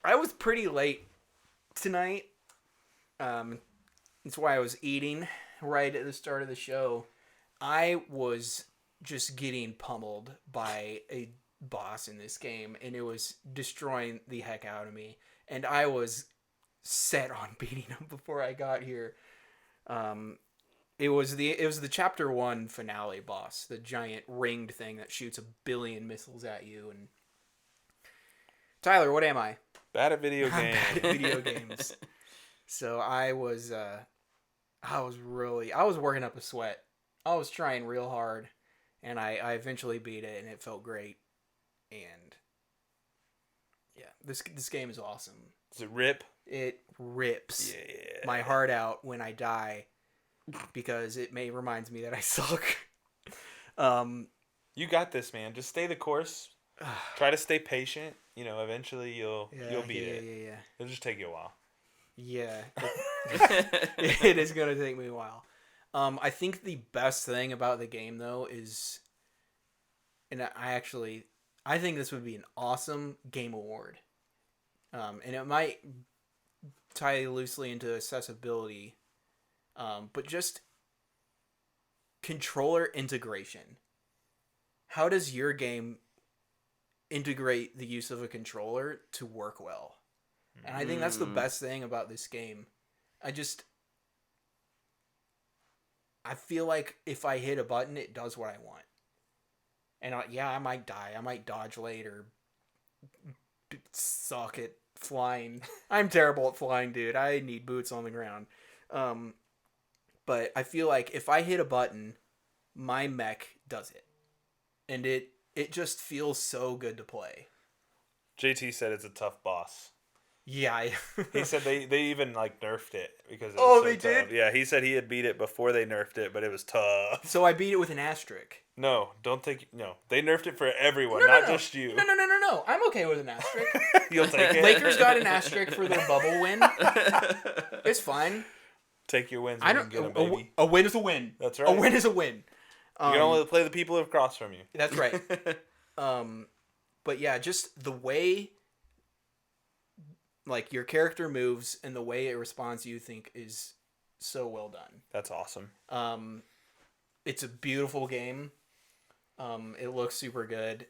was pretty late tonight. That's why I was eating right at the start of the show. I was just getting pummeled by a boss in this game, and it was destroying the heck out of me. And I was set on beating him before I got here. It was the chapter 1 finale boss, the giant ringed thing that shoots 1 billion missiles at you. And Tyler, what am I? Bad at video I'm games. bad at video games. So I was working up a sweat. I was trying real hard, and I eventually beat it, and it felt great. And yeah, this game is awesome. Does it rip? It rips Yeah. my heart out when I die, because it reminds me that I suck. You got this, man. Just stay the course. Try to stay patient. You know, eventually you'll beat it. Yeah. It'll just take you a while. Yeah. It is going to take me a while. I think the best thing about the game, though, is... And I think this would be an awesome game award. And it might tie loosely into accessibility. But just controller integration. How does your game integrate the use of a controller to work well? And I think that's the best thing about this game. I feel like if I hit a button, it does what I want. And I might die. I might dodge late or suck at flying. I'm terrible at flying, dude. I need boots on the ground. But I feel like if I hit a button, my mech does it. And it just feels so good to play. JT said it's a tough boss. Yeah. He said they even like nerfed it because it Oh, was so they tough. did? Yeah, he said he had beat it before they nerfed it, but it was tough. So I beat it with an asterisk. No, they nerfed it for everyone, not just you. No. I'm okay with an asterisk. You'll take it. Lakers got an asterisk for their bubble win. It's fine. Take your wins when you can get them, baby. A win is a win. That's right. A win is a win. You can only play the people across from you. That's right. But yeah, just the way like your character moves and the way it responds to you think is so well done. That's awesome. It's a beautiful game. It looks super good.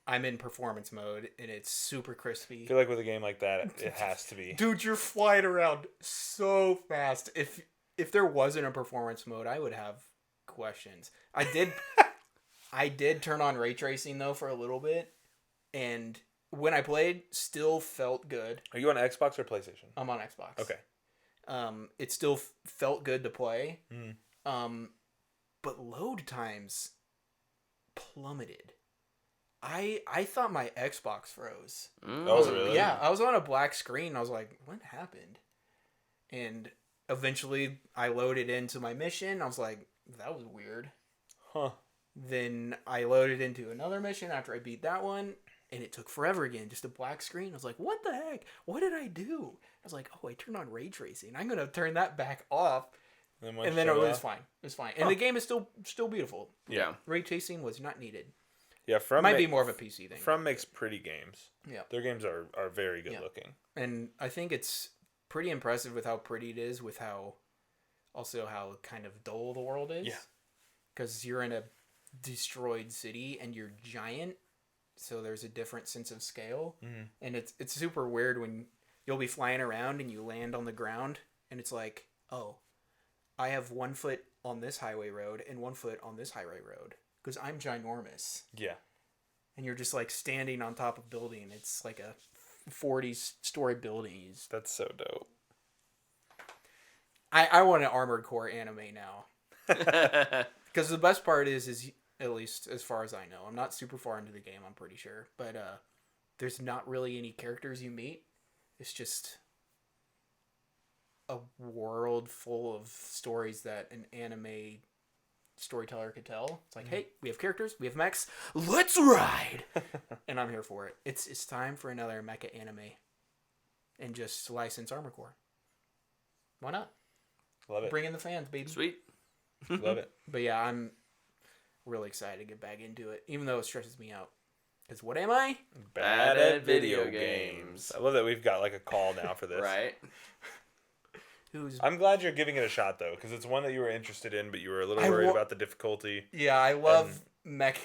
I'm in performance mode and it's super crispy. I feel like with a game like that, it has to be. Dude, you're flying around so fast. If there wasn't a performance mode, I would have questions. I did turn on ray tracing though for a little bit, and when I played, still felt good. Are you on Xbox or PlayStation? I'm on Xbox. Okay. It still felt good to play. Mm. But load times plummeted. I thought my Xbox froze. Oh, really? Yeah, I was on a black screen. I was like, what happened? And eventually I loaded into my mission. I was like, that was weird. Huh. Then I loaded into another mission after I beat that one, and it took forever again. Just a black screen. I was like, what the heck? What did I do? I was like, oh, I turned on ray tracing. I'm going to turn that back off. And then it was fine. It was fine. And the game is still beautiful. Yeah. Ray tracing was not needed. Yeah, Might be more of a PC thing. From makes pretty games. Yeah. Their games are very good looking. And I think it's pretty impressive with how pretty it is, with how kind of dull the world is. Yeah. Because you're in a destroyed city and you're giant, so there's a different sense of scale. Mm-hmm. And it's super weird when you'll be flying around and you land on the ground and it's like, oh, I have 1 foot on this highway road and 1 foot on this highway road because I'm ginormous. Yeah. and you're just like standing on top of building. It's like a 40-story building. That's so dope. I want an Armored Core anime now. Because the best part is at least as far as I know, I'm not super far into the game, I'm pretty sure, but there's not really any characters you meet. It's just a world full of stories that an anime storyteller could tell. It's like, hey, we have characters, we have mechs, let's ride! And I'm here for it. It's time for another mecha anime. And just license Armored Core. Why not? Love it. Bring in the fans, baby. Sweet. Love it. But yeah, I'm really excited to get back into it, even though it stresses me out. Because what am I? Bad at video games. I love that we've got like a call now for this. Right. I'm glad you're giving it a shot though, because it's one that you were interested in, but you were a little worried about the difficulty. Yeah, I love mech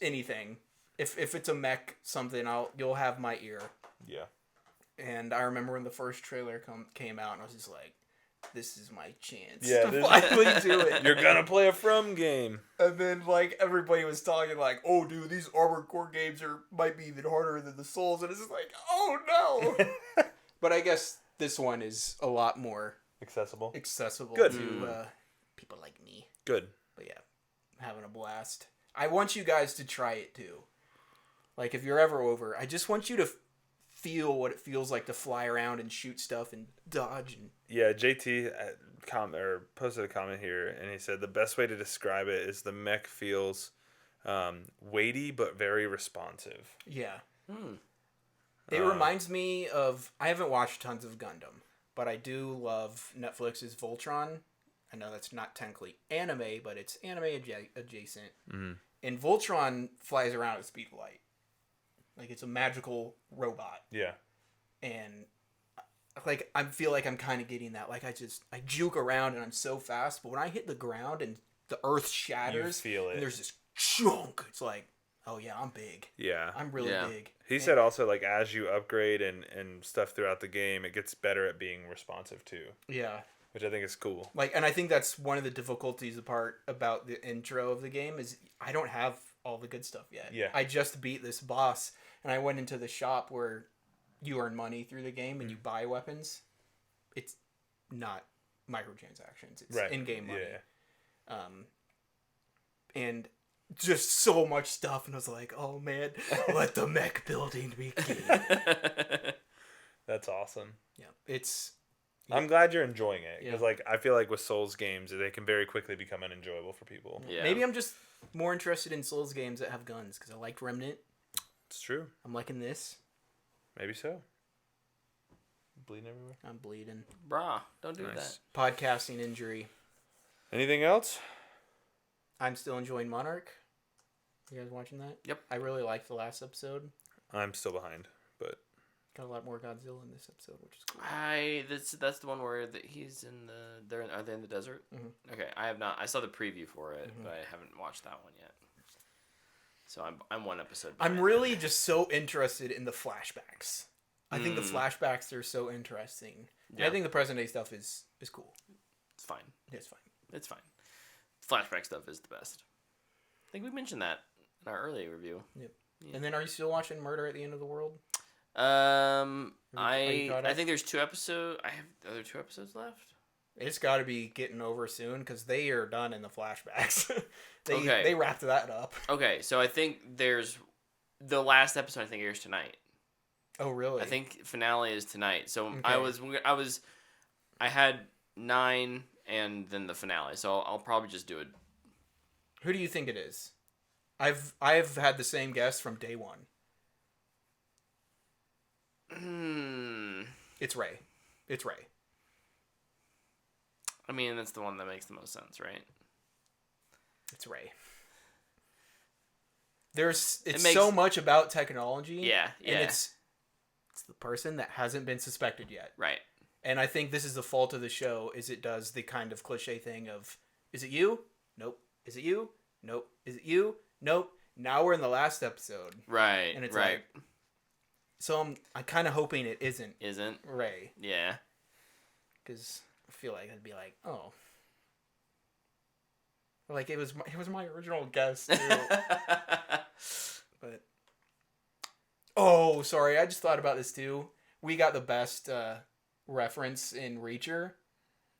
anything. If it's a mech something, you'll have my ear. Yeah. And I remember when the first trailer came out, and I was just like, this is my chance Yeah, to finally do it. You're gonna play a From game. And then, like, everybody was talking, like, oh, dude, these Armored Core games might be even harder than the Souls. And it's just like, oh, no. But I guess this one is a lot more accessible Good. To people like me. Good. But yeah, I'm having a blast. I want you guys to try it, too. Like, if you're ever over, I just want you to feel what it feels like to fly around and shoot stuff and dodge. And yeah, JT posted a comment here, and he said the best way to describe it is the mech feels weighty but very responsive. Yeah. It reminds me of, I haven't watched tons of Gundam, but I do love Netflix's Voltron. I know that's not technically anime, but it's anime adjacent. Mm-hmm. And Voltron flies around at the speed of light. Like, it's a magical robot. Yeah. And, like, I feel like I'm kind of getting that. Like, I juke around and I'm so fast, but when I hit the ground and the earth shatters, you feel it. And there's this chunk, it's like, oh yeah, I'm big. Yeah. I'm really big. He said also, like, as you upgrade and stuff throughout the game, it gets better at being responsive, too. Yeah. Which I think is cool. Like, and I think that's one of the difficulties about the intro of the game is I don't have all the good stuff yet. Yeah. I just beat this boss, and I went into the shop where you earn money through the game and you buy weapons. It's not microtransactions. It's in-game money. Yeah. And just so much stuff, and I was like, oh man, let the mech building begin. That's awesome. Yeah. I'm glad you're enjoying it, because like I feel like with Souls games, they can very quickly become unenjoyable for people. Yeah. Maybe I'm just more interested in Souls games that have guns, because I liked Remnant. It's true. I'm liking this. Maybe so. Bleeding everywhere? I'm bleeding. Brah, don't do that. Podcasting injury. Anything else? I'm still enjoying Monarch. You guys watching that? Yep. I really liked the last episode. I'm still behind, but got a lot more Godzilla in this episode, which is cool. That's the one where he's in the. Are they in the desert? Mm-hmm. Okay, I have not. I saw the preview for it, but I haven't watched that one yet. So I'm one episode behind. I'm really just so interested in the flashbacks. I think the flashbacks are so interesting. Yeah. I think the present day stuff is cool. It's fine. It's fine. It's fine. Flashback stuff is the best. I think we mentioned that in our earlier review. Yep. Yeah. And then, are you still watching Murder at the End of the World? I think there's 2 episodes. I have the other 2 episodes left. It's got to be getting over soon because they are done in the flashbacks. They wrapped that up. Okay, so I think there's the last episode. I think airs tonight. Oh really? I think finale is tonight. So okay. I had 9 and then the finale. So I'll probably just do it. Who do you think it is? I've had the same guess from day one. It's Ray. It's Ray. I mean, that's the one that makes the most sense, right? It's Ray. It's so much about technology. Yeah. And it's the person that hasn't been suspected yet. Right. And I think this is the fault of the show, is it does the kind of cliche thing of, is it you? Nope. Is it you? Nope. Is it you? Nope. Now we're in the last episode. Right. And it's like, so I'm kind of hoping it isn't Ray. Yeah. Because I feel like it'd be like, oh. Like, it was my original guess, too. But Oh, sorry. I just thought about this too. We got the best reference in Reacher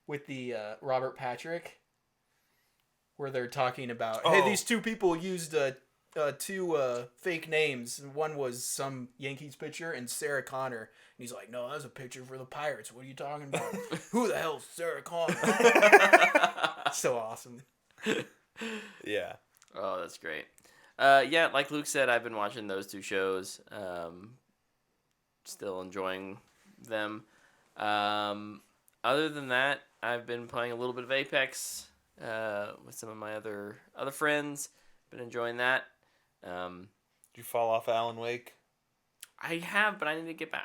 with the Robert Patrick, where they're talking about, hey, these two people used two fake names. And one was some Yankees pitcher and Sarah Connor. And he's like, no, that was a picture for the Pirates. What are you talking about? Who the hell's Sarah Connor? So awesome. Yeah. Oh, that's great. Yeah, like Luke said, I've been watching those two shows. Still enjoying them. Other than that, I've been playing a little bit of Apex with some of my other friends. Been enjoying that. Did you fall off Alan Wake? I have, but I need to get back.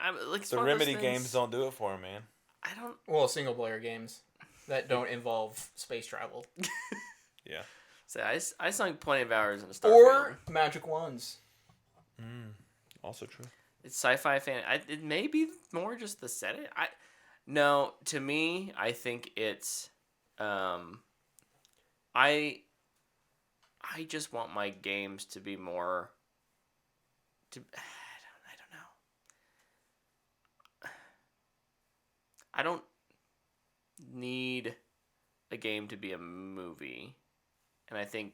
The Remedy games don't do it for him, man. I don't. Well, single player games that don't involve space travel. Yeah. So I sunk plenty of hours in Starfield. Or magic wands. Also true. It's sci-fi fan. It may be more just the setting. No, to me, I think it's. I just want my games to be more. I don't know. I don't need a game to be a movie. And I think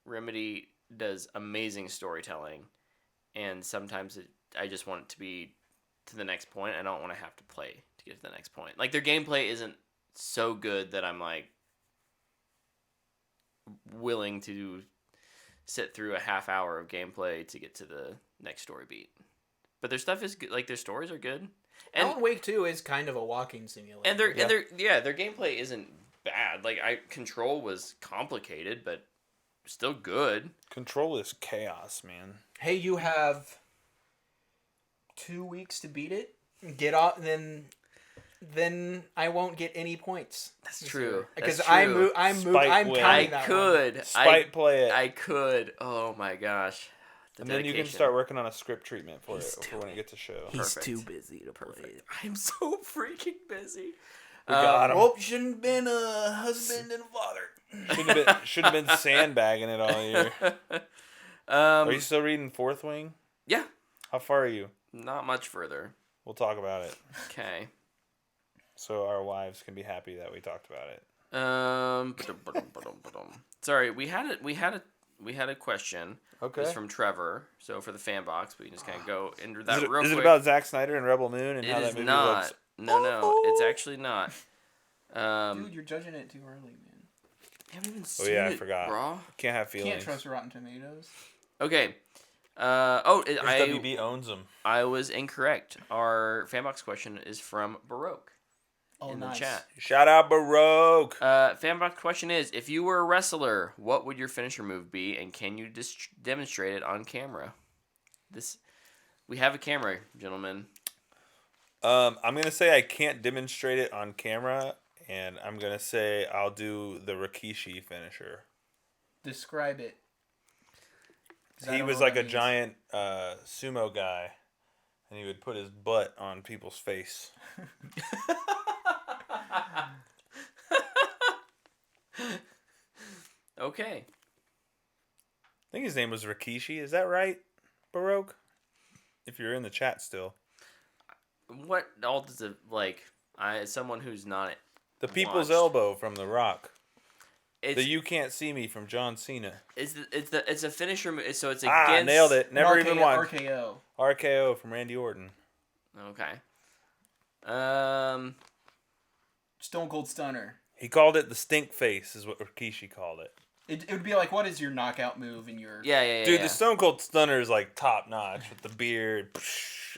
Remedy does amazing storytelling, and sometimes I just want it to be to the next point. I don't want to have to play to get to the next point. Like, their gameplay isn't so good that I'm like willing to sit through a half hour of gameplay to get to the next story beat. But their stuff is good. Like, their stories are good. And Alan Wake 2 is kind of a walking simulator. And their gameplay isn't bad. Like, Control was complicated, but still good. Control is chaos, man. Hey, you have 2 weeks to beat it. Get off, then I won't get any points. That's true. Because I'm counting that one. Spite play it. I could. Oh my gosh. And then you can start working on a script treatment for when it gets a show. He's too busy to play it. I'm so freaking busy. We got him. Well, shouldn't have been a husband and father. Should have been sandbagging it all year. Are you still reading Fourth Wing? Yeah. How far are you? Not much further. We'll talk about it. Okay. So our wives can be happy that we talked about it. Sorry, we had a question. Okay. It's from Trevor. So for the Fanbox, we can just kind of go into that real quick. Is it about Zack Snyder and Rebel Moon and how that movie looks? No, it's actually not. Dude, you're judging it too early, man. I haven't even seen I forgot. Bro. Can't have feelings. Can't trust Rotten Tomatoes. Okay. WB owns them. I was incorrect. Our Fanbox question is from Baroque. In the chat. Shout out Baroque. Fanbox question is: if you were a wrestler, what would your finisher move be, and can you demonstrate it on camera? We have a camera, gentlemen. I'm gonna say I can't demonstrate it on camera, and I'm gonna say I'll do the Rikishi finisher. Describe it. He was like a giant sumo guy, and he would put his butt on people's face. Okay. I think his name was Rikishi. Is that right, Baroque? If you're in the chat still. What all does it like? As someone who's not the People's Elbow from The Rock. It's, the You Can't See Me from John Cena. It's a finisher. So it's against. Nailed it. Never even won. RKO. RKO from Randy Orton. Okay. Stone Cold Stunner. He called it the stink face, is what Rikishi called it. It would be like, what is your knockout move in your... Yeah. Dude, the Stone Cold Stunner is like top notch with the beard,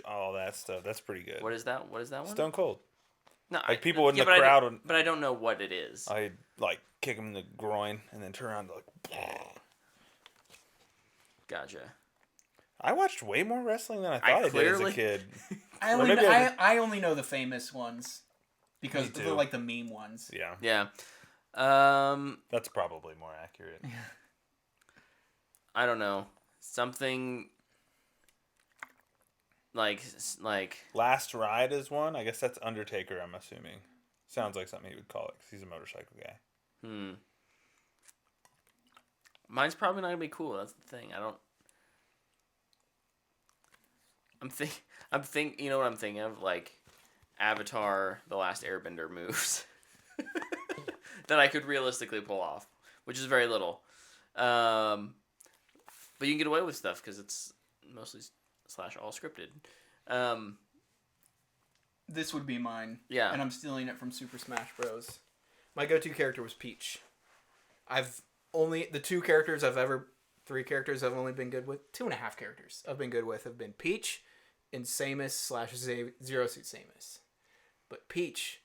all that stuff. That's pretty good. What is that? What is that one? Stone Cold. No, like people in the crowd. But I don't know what it is. I like kick him in the groin and then turn around and like. Gotcha. I watched way more wrestling than I thought I did as a kid. I only know the famous ones because they're like the meme ones. Yeah. Yeah. That's probably more accurate. I don't know. Something like Last Ride is one. I guess that's Undertaker, I'm assuming. Sounds like something he would call it because he's a motorcycle guy. Mine's probably not gonna be cool. That's the thing. I don't. You know what I'm thinking of? Like Avatar: The Last Airbender moves that I could realistically pull off, which is very little. But you can get away with stuff because it's mostly / all scripted. This would be mine. Yeah. And I'm stealing it from Super Smash Bros. My go-to character was Peach. The 3 characters I've only been good with, 2.5 characters I've been good with have been Peach and Samus / Zero Suit Samus. But Peach,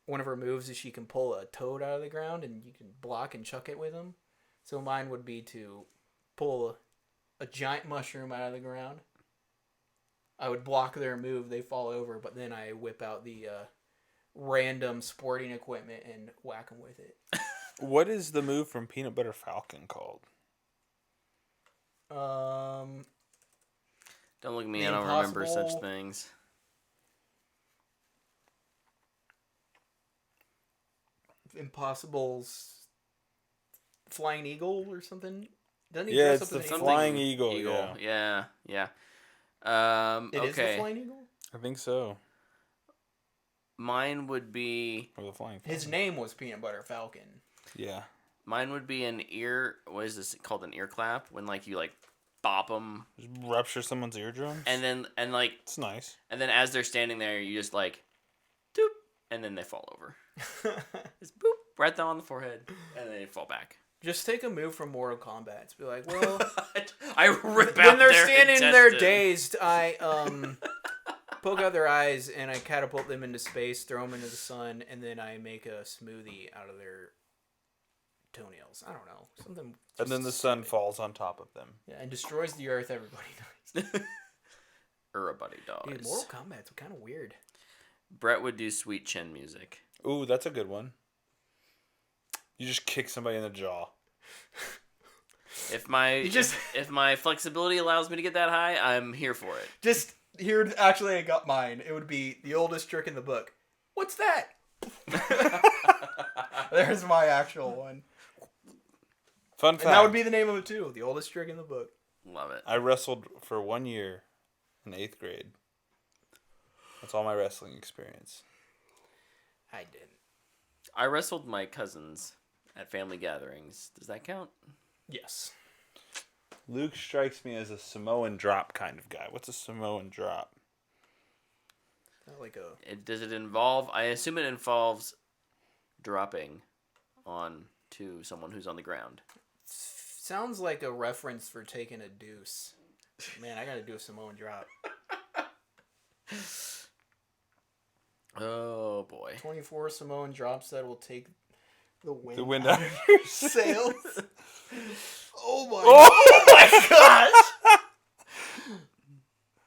one of her moves is she can pull a toad out of the ground and you can block and chuck it with them. So mine would be to pull a giant mushroom out of the ground. I would block their move, they fall over, but then I whip out the random sporting equipment and whack them with it. What is the move from Peanut Butter Falcon called? Don't look at me, I don't remember such things. Impossible's Flying Eagle or something? Doesn't he Yeah, dress it's up the as an Flying Eagle. Yeah. It okay. is the Flying Eagle? I think so. Mine would be... Or the Flying Falcon. His name was Peanut Butter Falcon. Yeah. Mine would be an ear... What is this called? An ear clap? When, like, you, like, bop them. Just rupture someone's eardrums? And like... It's nice. And then as they're standing there, you just, like... Doop! And then they fall over. Just boop! Right down on the forehead. And then they fall back. Just take a move from Mortal Kombat. It's be like, well... I rip out when they're their standing intestine. there dazed, I poke out their eyes and I catapult them into space, throw them into the sun, and then I make a smoothie out of their toenails. I don't know. Something. And then the sun falls on top of them. Yeah, and destroys the earth. Everybody dies. Everybody dies. Dude, Mortal Kombat's kind of weird. Brett would do Sweet Chin music. Ooh, that's a good one. You just kick somebody in the jaw. If my flexibility allows me to get that high, I'm here for it. Just here, actually, I got mine. It would be the oldest trick in the book. What's that? There's my actual one. Fun fact. And that would be the name of it too. The oldest trick in the book. Love it. I wrestled for 1 year in 8th grade. That's all my wrestling experience. I didn't. I wrestled my cousins at family gatherings. Does that count? Yes. Luke strikes me as a Samoan drop kind of guy. What's a Samoan drop? Like a... Does it involve... I assume it involves dropping on to someone who's on the ground. Sounds like a reference for taking a deuce. Man, I gotta do a Samoan drop. Oh, boy. 24 Samoan drops that will take the wind out of your sails. Oh my gosh!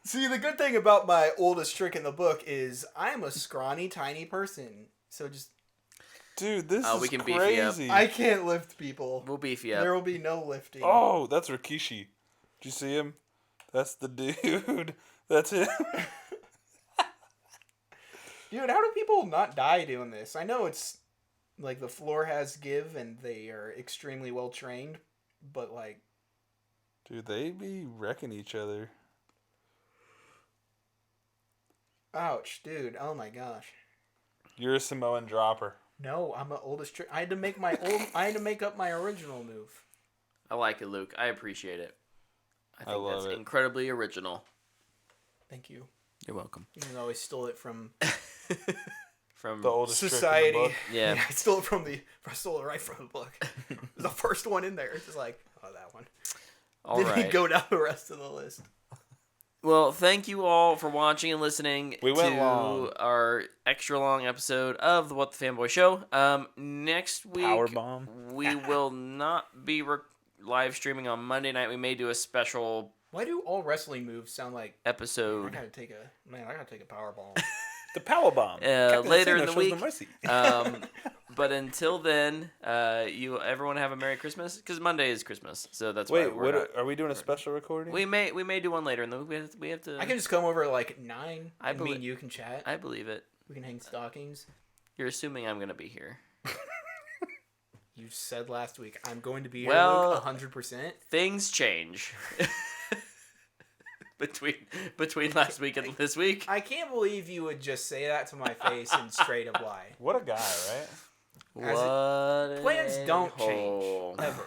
See, the good thing about my oldest trick in the book is I'm a scrawny, tiny person. So just... Dude, this is we can beef you up. crazy. I can't lift people. We'll beef you up. There will be no lifting. Oh, that's Rikishi. Did you see him? That's the dude. That's him. Dude, how do people not die doing this? I know it's like the floor has give and they are extremely well trained, but like... Dude, they be wrecking each other. Ouch, dude. Oh my gosh. You're a Samoan dropper. No, I'm the oldest trick. I had to make up my original move. I like it, Luke. I appreciate it. I think love that's it. incredibly original. Thank you. You're welcome. Even though I stole it from From The oldest society. trick in the book. Yeah. I stole it right from the book. It was the first one in there. It's just like, oh, that one. All Then right. you go down the rest of the list. Well, thank you all for watching and listening We went to long. our extra long episode of the What the Fanboy Show. Next week, Powerbomb. we will not be live streaming on Monday night. We may do a special Why do all wrestling moves sound like I episode gotta take a power ball? The Powerbomb. Captain later in Insano the shows week. no mercy. But until then, everyone have a Merry Christmas, because Monday is Christmas, so that's why Wait, we're not, are we doing a special recording? we may do one later in the week. We have to. I can just come over at like 9. I And me believe- and you can chat. I believe it. We can hang stockings. You're assuming I'm gonna be here. You said last week I'm going to be Well- here, Luke, 100%. Things change. between last week and this week. I can't believe you would just say that to my face and straight up lie. What a guy, right? Plans don't hole. change ever.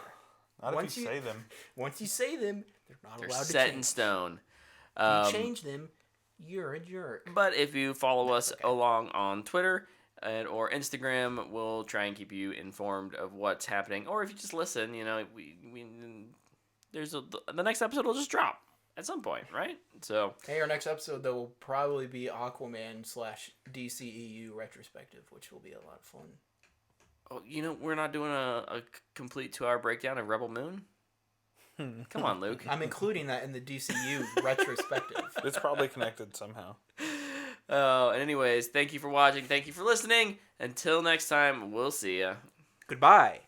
Not Once if you say them. Once you say them, they're not They're allowed to set change. in stone. If you change them, you're a jerk. But if you follow us along on Twitter or Instagram, we'll try and keep you informed of what's happening. Or if you just listen, the next episode will just drop at some point, right? So Hey, our next episode though will probably be Aquaman / DCEU retrospective, which will be a lot of fun. we're not doing a complete 2-hour breakdown of Rebel Moon. Come on, Luke. I'm including that in the DCU retrospective. It's probably connected somehow. And anyways, thank you for watching. Thank you for listening. Until next time, we'll see ya. Goodbye.